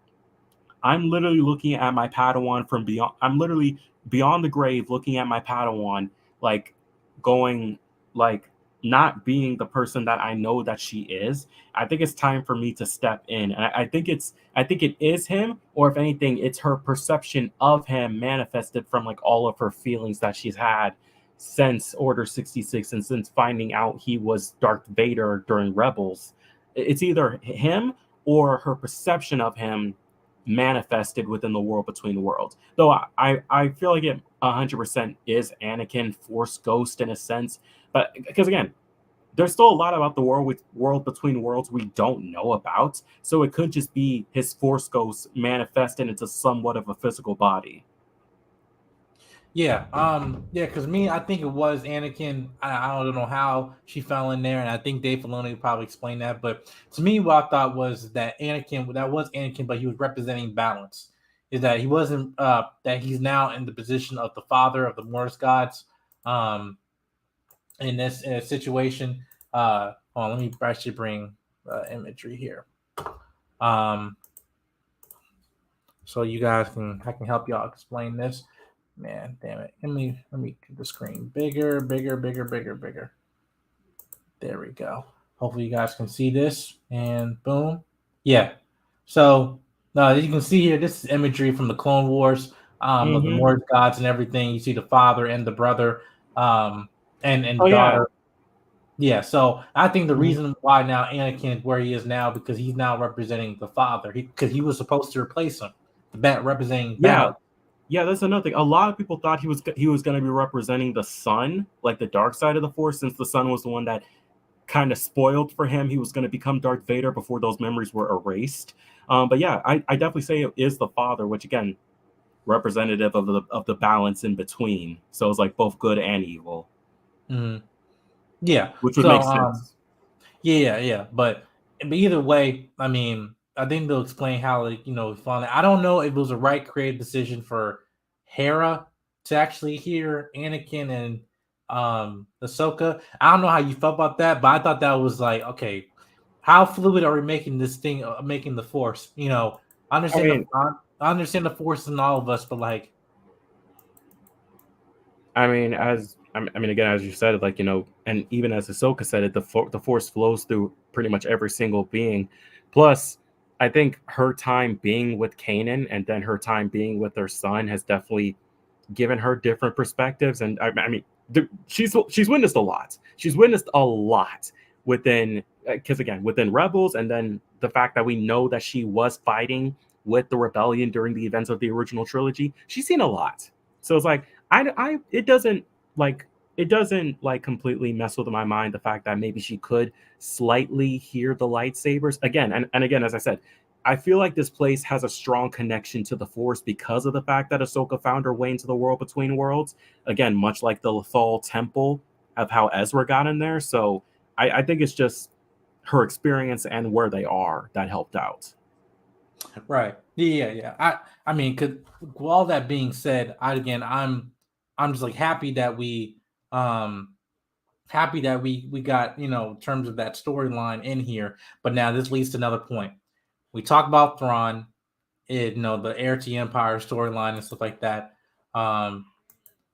I'm literally looking at my Padawan from beyond. I'm literally beyond the grave, looking at my Padawan, like going, like not being the person that I know that she is. I think it's time for me to step in, and I think it is him, or if anything, it's her perception of him manifested from like all of her feelings that she's had since Order 66 and since finding out he was Darth Vader during Rebels. It's either him or her perception of him manifested within the world between worlds. Though I feel like it 100% is Anakin Force Ghost in a sense, but because again, there's still a lot about the world between worlds we don't know about. So it could just be his Force Ghost manifested into somewhat of a physical body. Yeah, because I think it was Anakin. I don't know how she fell in there, and I think Dave Filoni would probably explain that. But to me, what I thought was that was Anakin, but he was representing balance. Is that he wasn't that he's now in the position of the father of the Morris gods. In this situation, hold on, let me actually bring imagery here. So you guys I can help y'all explain this. Man, damn it. Let me get the screen bigger. There we go. Hopefully you guys can see this. And boom. Yeah. So you can see here, this is imagery from the Clone Wars of the Morris gods and everything. You see the father and the brother and daughter. Yeah, so I think the reason why now Anakin is where he is now because he's now representing the father. Because he was supposed to replace him, the bat representing balance. Yeah, that's another thing. A lot of people thought he was going to be representing the sun, like the dark side of the Force, since the sun was the one that kind of spoiled for him. He was going to become Darth Vader before those memories were erased. But yeah, I definitely say it is the father, which again, representative of the balance in between. So it's like both good and evil, Yeah. which would So make sense. yeah. But either way, I mean, I think they'll explain how, like, finally, I don't know if it was the right creative decision for Hera to actually hear Anakin and Ahsoka. I don't know how you felt about that, but I thought that was like, okay, how fluid are we making this thing, making the Force? I I understand mean, I understand the Force in all of us, but like, again, as you said it, like, and even as Ahsoka said it, the Force flows through pretty much every single being. Plus, I think her time being with Kanan and then her time being with her son has definitely given her different perspectives. And I mean, she's witnessed a lot. She's witnessed a lot within, because again, within Rebels, and then the fact that we know that she was fighting with the rebellion during the events of the original trilogy. She's seen a lot. So it's like it doesn't like completely mess with my mind the fact that maybe she could slightly hear the lightsabers again. And again, as I said, I feel like this place has a strong connection to the Force because of the fact that Ahsoka found her way into the world between worlds. Again, much like the Lothal Temple of how Ezra got in there. So I think it's just her experience and where they are that helped out. right? Yeah. I mean, with all that being said, I'm just like um happy that we got, in terms of that storyline in here. But now this leads to another point. We talk about Thrawn, the heir to Empire storyline and stuff like that. Um,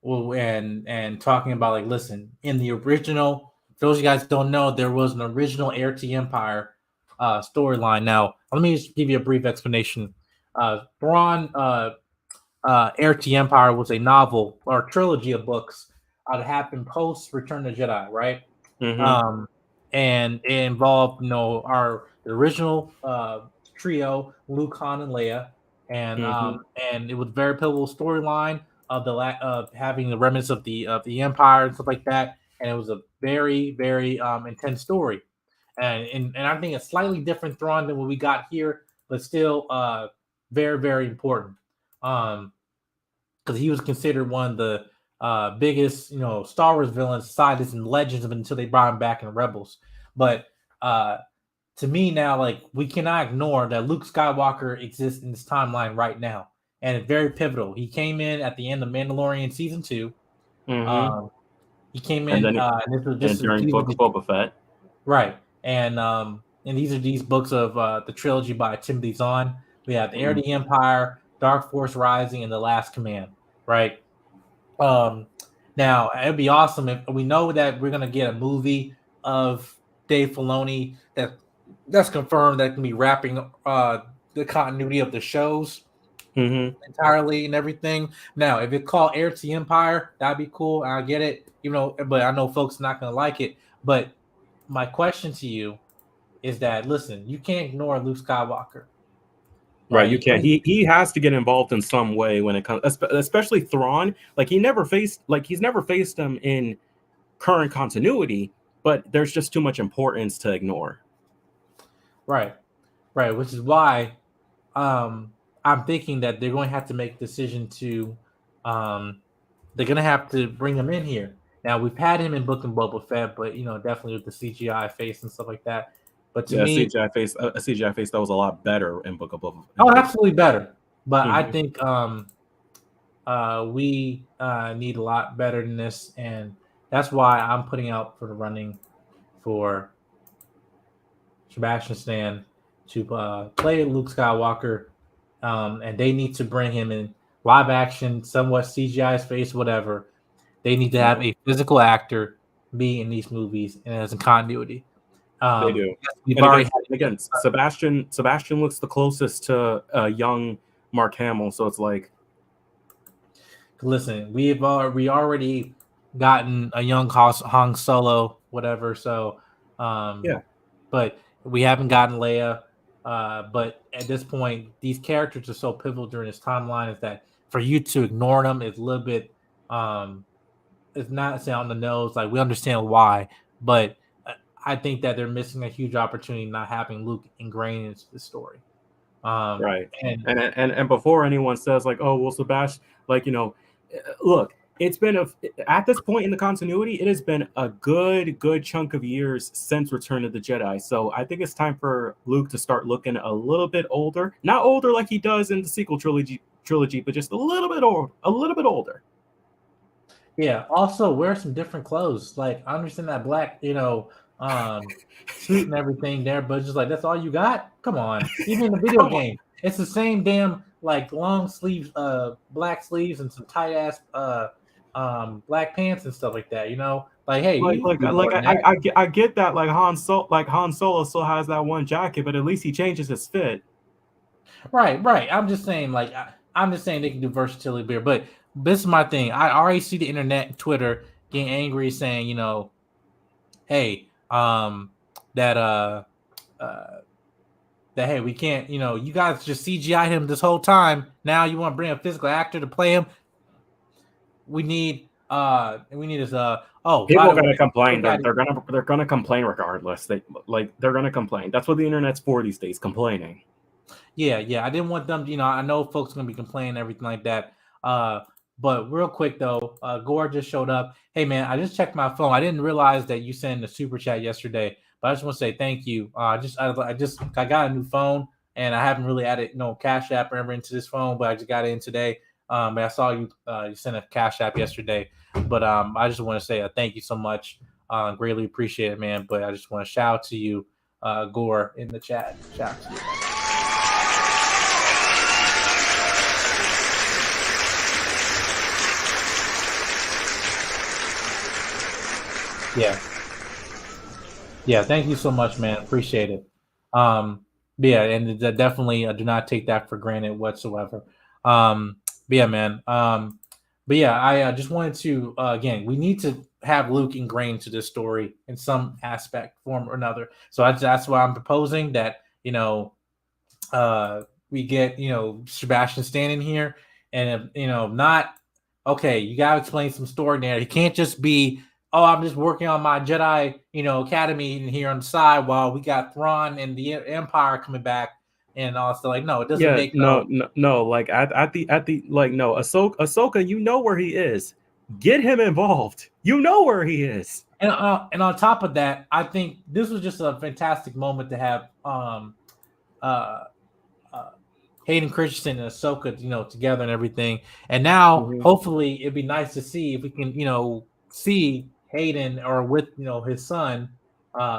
well, and talking about, like, listen, in the original, for those of you guys don't know, there was an original heir to Empire storyline. Now, let me just give you a brief explanation. Thrawn, Heir to Empire was a novel or trilogy of books that happened post Return of the Jedi, right? Mm-hmm. Um, and it involved, our original trio, Luke, Han, and Leia, Mm-hmm. and it was a very pivotal storyline of of having the remnants of the Empire and stuff like that. And it was a very very intense story, and I think a slightly different Thrawn than what we got here, but still very very important. Because he was considered one of the biggest, Star Wars villains, scientists, and legends until they brought him back in Rebels. But uh, to me now, like, we cannot ignore that Luke Skywalker exists in this timeline right now, and it's very pivotal. He came in at the end of Mandalorian season 2. Mm-hmm. Um, he came And in, then and and during Book of Boba Fett. right, and these are these books of the trilogy by Timothy Zahn. We have the Heir to the Empire, Dark Force Rising, and The Last Command. Right. Um, Now it'd be awesome if we know that we're gonna get a movie of Dave Filoni that's confirmed that can be wrapping the continuity of the shows Mm-hmm. entirely and everything. Now, if it's called Heir to the Empire, that'd be cool. I get it, but I know folks are not gonna like it. But my question to you is that, listen, you can't ignore Luke Skywalker, Right, you right? can't. He has to get involved in some way when it comes, especially Thrawn. Like he's never faced him in current continuity, but there's just too much importance to ignore. Right, right, which is why um, I'm thinking that they're going to have to make a decision to they're going to have to bring him in here. Now, we've had him in Book and Boba Fett, but definitely with the CGI face and stuff like that. But to Yeah, me, a CGI face that was a lot better in Book of Boba. oh, absolutely better. But I Mhm. think we need a lot better than this, and that's why I'm putting out for the running for Sebastian Stan to play Luke Skywalker, and they need to bring him in live action, somewhat CGI space, whatever. They need to have a physical actor be in these movies and as a continuity. They do. Yes, we've And already again, had. Sebastian looks the closest to young Mark Hamill, so it's like, Listen, we already gotten a young Han Solo, whatever. So, yeah, but we haven't gotten Leia. But at this point, these characters are so pivotal during this timeline is that for you to ignore them is a little bit it's not say on the nose. Like we understand why, but I think that they're missing a huge opportunity not having Luke ingrained into the story. Right. And And before anyone says like, oh well, Sebastian, like look, it's been at this point in the continuity, it has been a good chunk of years since Return of the Jedi. So I think it's time for Luke to start looking a little bit older, not older like he does in the sequel trilogy, but just a little bit older. yeah, also wear some different clothes. Like I understand that black, suit and everything there, but just like that's all you got? Come on. Even in the video game, it's the same damn like long sleeves, black sleeves and some tight ass black pants and stuff like that, Like hey, I get that like Han Solo still has that one jacket, but at least he changes his fit. Right. I'm just saying, like, I'm just saying they can do versatility better. But this is my thing. I already see the internet, Twitter getting angry, saying, hey, that hey, we can't, you guys just CGI him this whole time. Now you want to bring a physical actor to play him? We need his People are gonna complain. They're gonna complain regardless. They're gonna complain. That's what the internet's for these days, complaining. Yeah. I didn't want them, I know folks are gonna be complaining, everything like that. But real quick though, Gore just showed up. Hey man, I just checked my phone. I didn't realize that you sent a super chat yesterday, but I just want to say thank you. I got a new phone and I haven't really added Cash App or ever into this phone, but I just got it in today. And I saw you sent a Cash App yesterday, but I just want to say thank you so much. Greatly appreciate it, man. But I just want to shout out to you, Gore, in the chat. Shout out to you. Yeah. Thank you so much, man. Appreciate it. And definitely do not take that for granted whatsoever. Man. I just wanted to again, we need to have Luke ingrained to this story in some aspect, form, or another. So that's why I'm proposing that we get Sebastian standing here, and not okay. You gotta explain some story there. He can't just be, oh, I'm just working on my Jedi, academy in here on the side while we got Thrawn and the Empire coming back and all stuff. Like, no, it doesn't make no. Like at the like no, Ahsoka, you know where he is. Get him involved. You know where he is. And on top of that, I think this was just a fantastic moment to have Hayden Christensen and Ahsoka, together and everything. And now, hopefully, it'd be nice to see if we can, see Hayden or with his son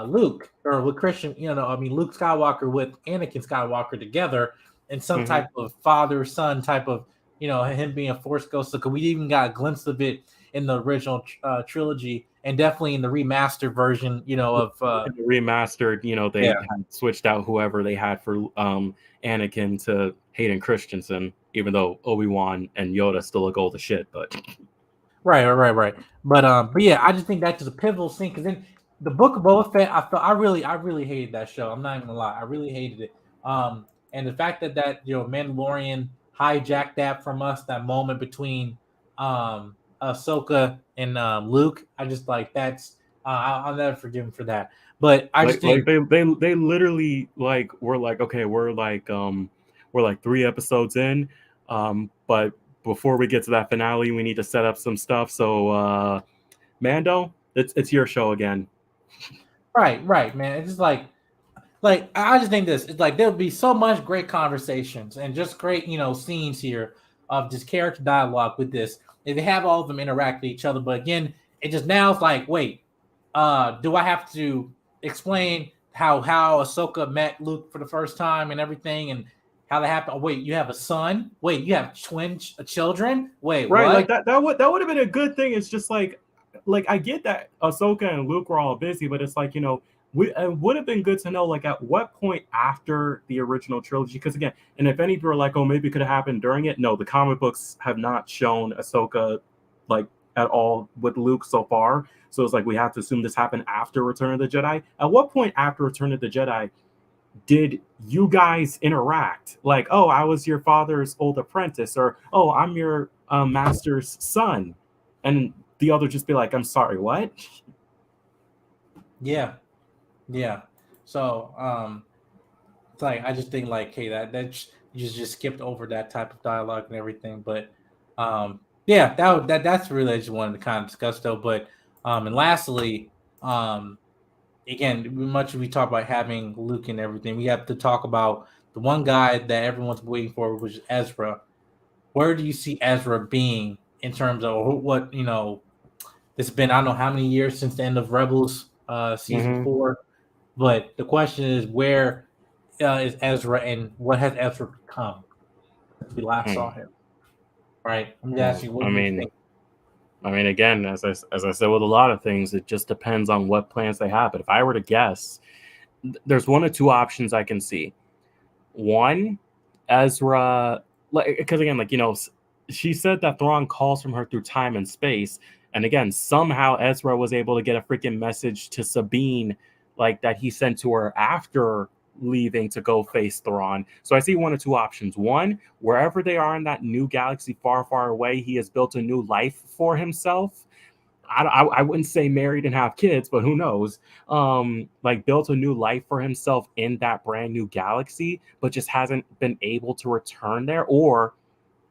Luke, or with Christian, Luke Skywalker with Anakin Skywalker together in some type of father-son type of, him being a Force ghost. So we even got a glimpse of it in the original trilogy, and definitely in the remastered version, of the remastered, they had switched out whoever they had for Anakin to Hayden Christensen, even though Obi-Wan and Yoda still look old as shit, but right. But yeah, I just think that's just a pivotal scene, because in the Book of Boba Fett, I really hated that show. I'm not even gonna lie, I really hated it. And the fact that Mandalorian hijacked that from us, that moment between Ahsoka and Luke, I just like that's I'll never forgive him for that. But I just think they literally we're like, okay, we're like 3 episodes in, but before we get to that finale, we need to set up some stuff. So Mando, it's your show again. Right, man. It's just like I just think this. It's like there'll be so much great conversations and just great, scenes here of just character dialogue with this. If they have all of them interact with each other, but again, it just now it's like, wait, do I have to explain how Ahsoka met Luke for the first time and everything, and how that happened? Oh, wait, you have a son? Wait, you have twin children? Wait, right? what? Like that would have been a good thing. It's just like I get that Ahsoka and Luke were all busy, but it's like it would have been good to know like at what point after the original trilogy, because again, and if any people are like, oh, maybe it could have happened during it. No, the comic books have not shown Ahsoka like at all with Luke so far. So it's like we have to assume this happened after Return of the Jedi. At what point after Return of the Jedi did you guys interact? Like, oh, I was your father's old apprentice, or oh, I'm your master's son, and the other just be like, I'm sorry, what? Yeah, yeah. So it's like I just think like, hey, you just skipped over that type of dialogue and everything. But yeah, that's really I just wanted to kind of discuss though. But and lastly, again, much as we talk about having Luke and everything, we have to talk about the one guy that everyone's waiting for, which is Ezra. Where do you see Ezra being in terms of what It's been I don't know how many years since the end of Rebels, season Mm-hmm. 4. But the question is, where is Ezra, and what has Ezra become since we last saw him? Right? I'm just asking, what I do you mean, think? again, as I said with a lot of things, it just depends on what plans they have. But if I were to guess, there's one or two options I can see. One, Ezra, like, because again, like, she said that Thrawn calls from her through time and space, and again, somehow Ezra was able to get a freaking message to Sabine, like that he sent to her after leaving to go face Thrawn. So I see one or two options. One, wherever they are in that new galaxy far, far away, he has built a new life for himself. I wouldn't say married and have kids, but who knows? Like built a new life for himself in that brand new galaxy, but just hasn't been able to return there. Or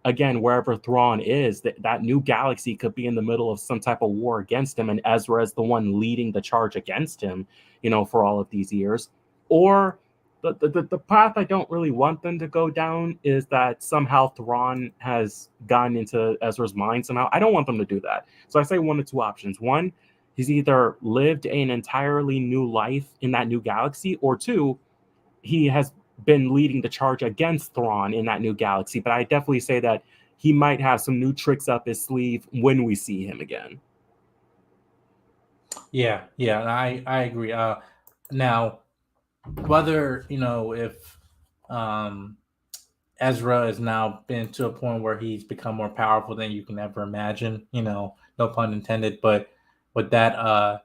again, wherever Thrawn is, that new galaxy could be in the middle of some type of war against him, and Ezra is the one leading the charge against him, for all of these years. Or the path I don't really want them to go down is that somehow Thrawn has gotten into Ezra's mind somehow. I don't want them to do that. So I say one of two options. One, he's either lived an entirely new life in that new galaxy, or two, he has been leading the charge against Thrawn in that new galaxy. But I definitely say that he might have some new tricks up his sleeve when we see him again. Yeah, yeah, I agree. Now, whether if um Ezra has now been to a point where he's become more powerful than you can ever imagine, no pun intended, but with that, uh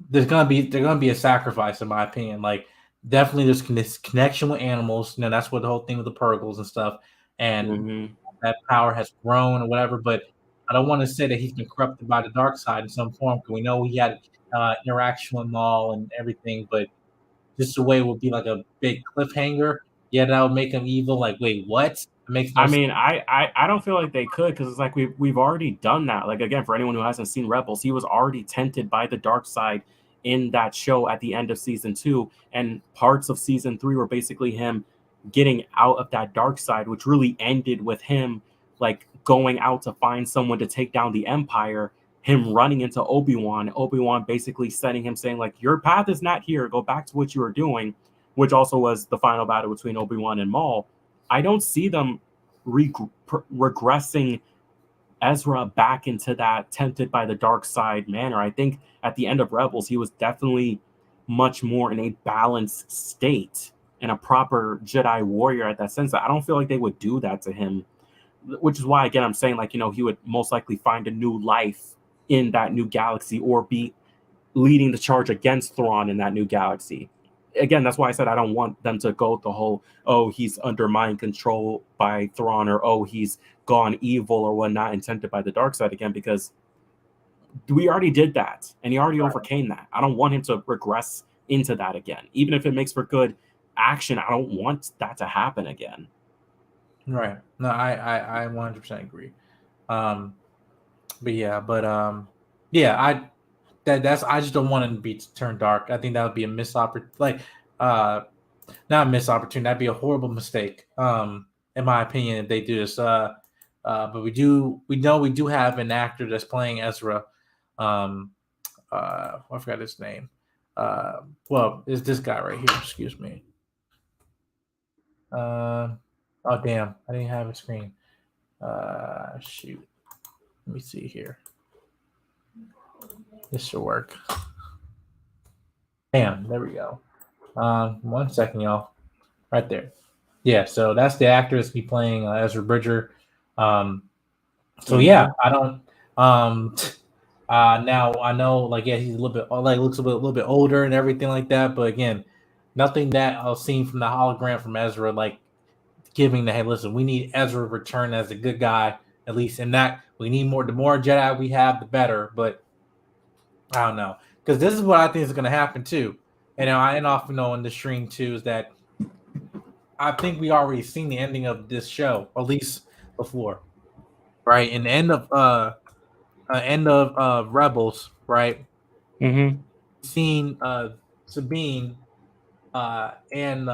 there's gonna be a sacrifice in my opinion. Like, definitely there's this connection with animals. That's what the whole thing with the Purgles and stuff, and Mm-hmm. that power has grown or whatever. But I don't want to say that he's been corrupted by the dark side in some form, because we know he had interaction with Maul and everything, but just the way it would be like a big cliffhanger. Yeah, that would make him evil. Like, wait, what? It makes no I sense. mean, I don't feel like they could, because it's like we've already done that. Like again, for anyone who hasn't seen Rebels, he was already tempted by the dark side in that show at the end of season 2, and parts of season 3 were basically him getting out of that dark side, which really ended with him like going out to find someone to take down the Empire. Him running into Obi-Wan basically sending him saying like, "Your path is not here. Go back to what you were doing," which also was the final battle between Obi-Wan and Maul. I don't see them regressing Ezra back into that tempted by the dark side manner. I think at the end of Rebels, he was definitely much more in a balanced state and a proper Jedi warrior at that sense. I don't feel like they would do that to him, which is why, again, I'm saying like, he would most likely find a new life in that new galaxy, or be leading the charge against Thrawn in that new galaxy. Again, that's why I said I don't want them to go the whole, oh, he's under mind control by Thrawn, or oh, he's gone evil or whatnot and tempted by the dark side again, because we already did that and he already overcame that. I don't want him to regress into that again. Even if it makes for good action, I don't want that to happen again. Right. No, I 100% agree. Um, but yeah, I just don't want him to be turned dark. I think that would be a missed opportunity. Like, not a missed opportunity. That'd be a horrible mistake. In my opinion, if they do this. But we know we do have an actor that's playing Ezra. I forgot his name. Well, it's this guy right here. Excuse me. Oh damn, I didn't have a screen. Shoot. Let me see here. This should work. Bam, there we go. 1 second, y'all. Right there. Yeah, so that's the actor that's be playing Ezra Bridger. So yeah, I don't. Now I know, like, yeah, he's a little bit like looks a little bit older and everything like that. But again, Nothing that I've seen from the hologram from Ezra, like giving the hey, listen, we need Ezra return as a good guy, at least in that we need more. The more Jedi we have, the better. But I don't know, because this is what I think is going to happen too. And I often know in the stream too is that I think we already seen the ending of this show, at least before, right? In the end of Rebels, right? Mm-hmm. Seen Sabine and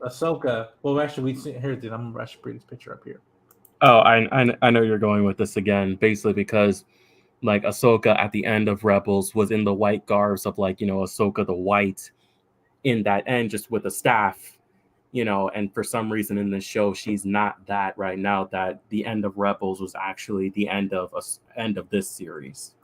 Ahsoka. Well, actually, we see here. I should bring this picture up here. Oh, I know you're going with this again, basically because like Ahsoka at the end of Rebels was in the white garbs of like, Ahsoka the White in that end, just with a staff, and for some reason in this show she's not that right now. That the end of Rebels was actually the end of this series.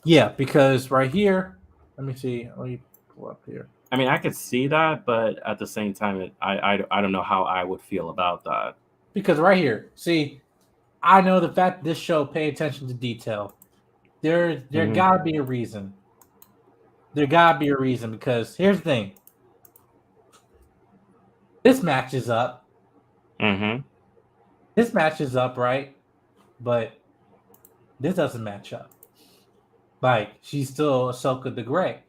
Yeah, because right here, let me see. Let me pull up here. I mean, I could see that, but at the same time, I don't know how I would feel about that. Because right here, see, I know the fact that this show pay attention to detail. There gotta be a reason. There gotta be a reason because here's the thing. This matches up. Mm-hmm. This matches up, right? But this doesn't match up. Like she's still Ahsoka the Grey.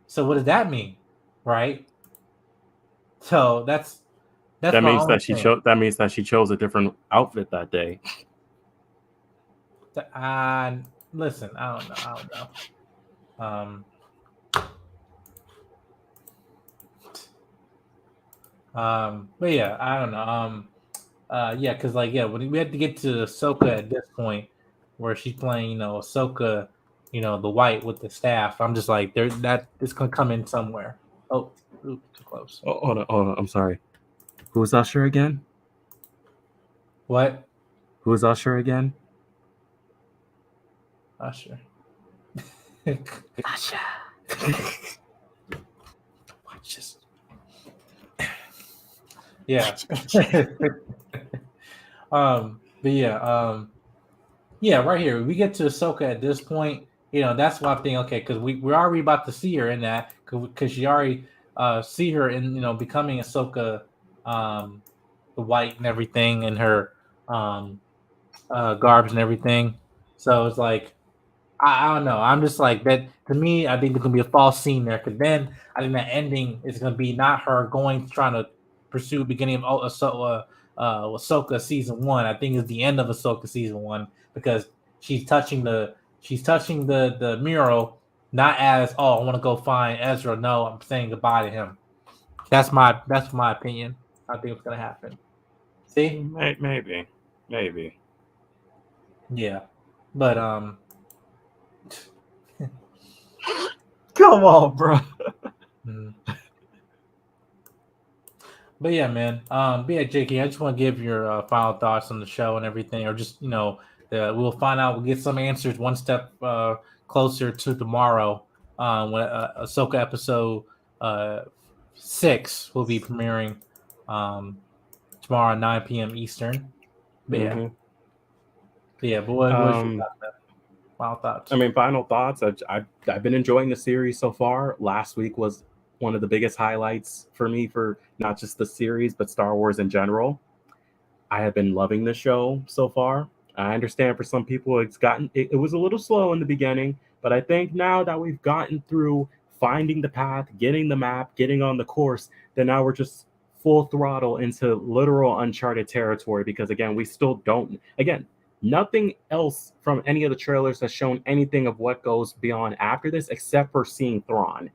So what does that mean, right? So that's That my means only that she thing. chose. That means that she chose a different outfit that day. Listen, I don't know. But yeah, I don't know. Yeah, because when we had to get to Ahsoka at this point, where she's playing, Ahsoka, the white with the staff. I'm just like, it's gonna come in somewhere. Oh, ooh, too close. Oh, hold on. I'm sorry. Who's Usher again? What? Who's Usher again? Usher. Usher. Watch this. Yeah. But yeah, right here we get to Ahsoka at this point. That's why I'm thinking, okay, because we're already about to see her in that because she already see her in becoming Ahsoka, the white and everything, and her garbs and everything. So it's like I don't know. I'm just like that. To me, I think there's gonna be a false scene there. Because then I think that ending is gonna be not her trying to pursue beginning of Ahsoka season 1. I think it's the end of Ahsoka season 1 because she's touching the mural, not as I want to go find Ezra. No, I'm saying goodbye to him. That's my opinion. I think it's gonna happen. See? Maybe. Yeah, but Come on, bro. mm. But yeah, man. But yeah, Jakey, I just want to give your final thoughts on the show and everything, or just we'll find out. We'll get some answers one step closer to tomorrow when Ahsoka episode 6 will be premiering tomorrow at 9 p.m. Eastern. But yeah, but what's your final thoughts? I mean, final thoughts. I've been enjoying the series so far. Last week was one of the biggest highlights for me for not just the series but Star Wars in general. I have been loving the show so far. I understand for some people it was a little slow in the beginning, but I think now that we've gotten through finding the path, getting the map, getting on the course, then now we're just full throttle into literal uncharted territory because again, we still don't nothing else from any of the trailers has shown anything of what goes beyond after this except for seeing Thrawn.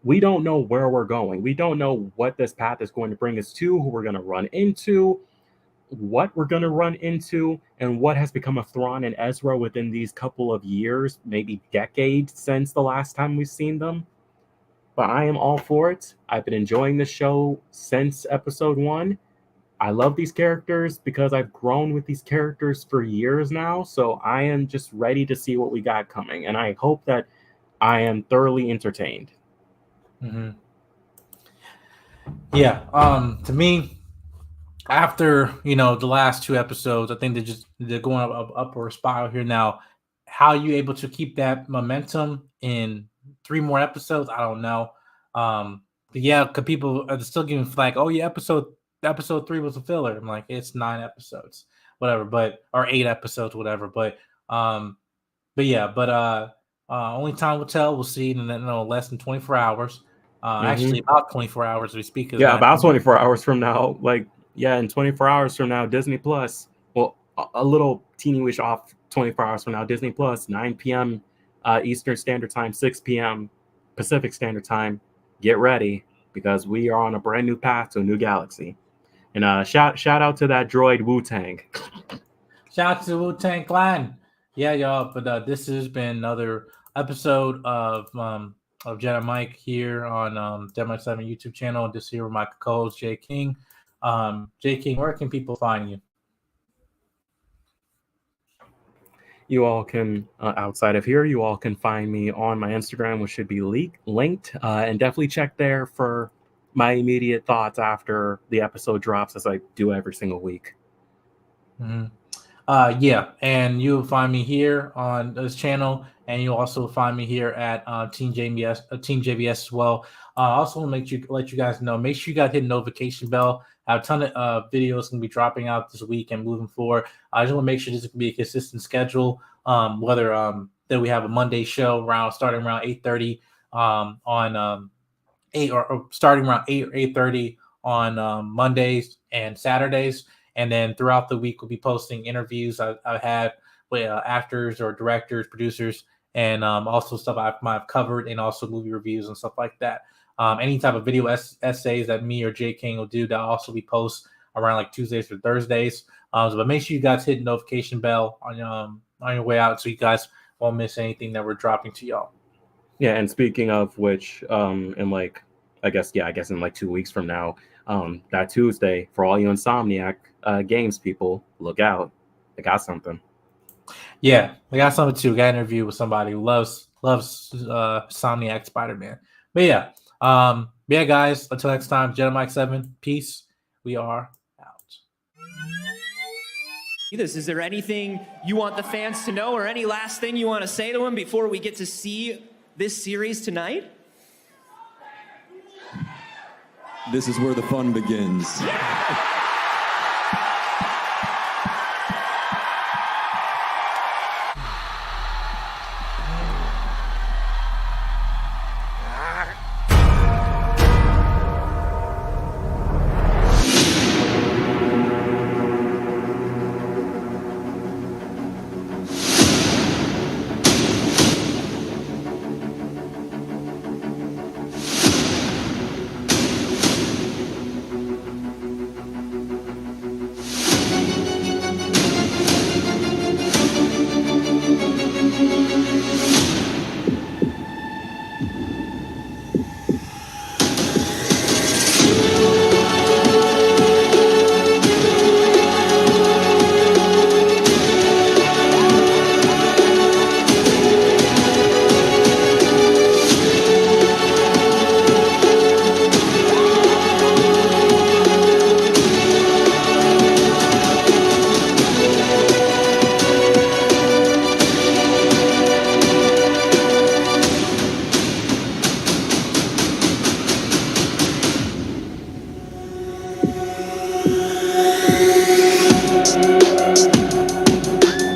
We don't know where we're going. We don't know what this path is going to bring us to, who we're going to run into, what we're going to run into, and what has become of Thrawn and Ezra within these couple of years, maybe decades since the last time we've seen them. But I am all for it. I've been enjoying the show since episode 1. I love these characters because I've grown with these characters for years now. So I am just ready to see what we got coming. And I hope that I am thoroughly entertained. Mm-hmm. Yeah. To me, after the last 2 episodes, I think they're going up upward spiral here now. How are you able to keep that momentum in 3 more episodes? I don't know. yeah, because people are still giving flack. Oh yeah, episode 3 was a filler. I'm like, it's 9 episodes, whatever, or 8 episodes, whatever. But only time will tell. We'll see in less than 24 hours. Actually, about 24 hours as we speak. Yeah, about 24 hours from now. In 24 hours from now, Disney Plus. Well, a little teeny wish off 24 hours from now, Disney Plus, 9 p.m. Eastern Standard Time, 6 p.m. Pacific Standard Time. Get ready because we are on a brand new path to a new galaxy. And shout out to that droid Wu-Tang. Shout out to the Wu-Tang Clan. Yeah, y'all. But this has been another episode of Jedi Mike here on Jedi 7 YouTube channel. And this here with my co-host Jay King. Jay King, where can people find you? You all can, outside of here, you all can find me on my Instagram, which should be linked. And definitely check there for my immediate thoughts after the episode drops, as I do every single week. Mm-hmm. And you'll find me here on this channel, and you'll also find me here at Team JBS as well. I also want to let you guys know, make sure you guys hit the notification bell. I have a ton of videos going to be dropping out this week and moving forward. I just want to make sure this is going to be a consistent schedule, whether that we have a Monday show starting around 8:30 starting around 8:30 on Mondays and Saturdays. And then throughout the week, we'll be posting interviews I've had with actors or directors, producers, and also stuff I might have covered, and also movie reviews and stuff like that. Any type of video essays that me or Jay King will do, that also be post around like Tuesdays or Thursdays. But make sure you guys hit the notification bell on your way out, so you guys won't miss anything that we're dropping to y'all. Yeah, and speaking of which, I guess in like 2 weeks from now, that Tuesday, for all you Insomniac games people, look out. I got something. Yeah, I got something too. Got an interview with somebody who loves Insomniac Spider-Man. But yeah, guys, until next time, Jedi Mike 7, peace. We are out. Is there anything you want the fans to know, or any last thing you want to say to them before we get to see this series tonight? This is where the fun begins.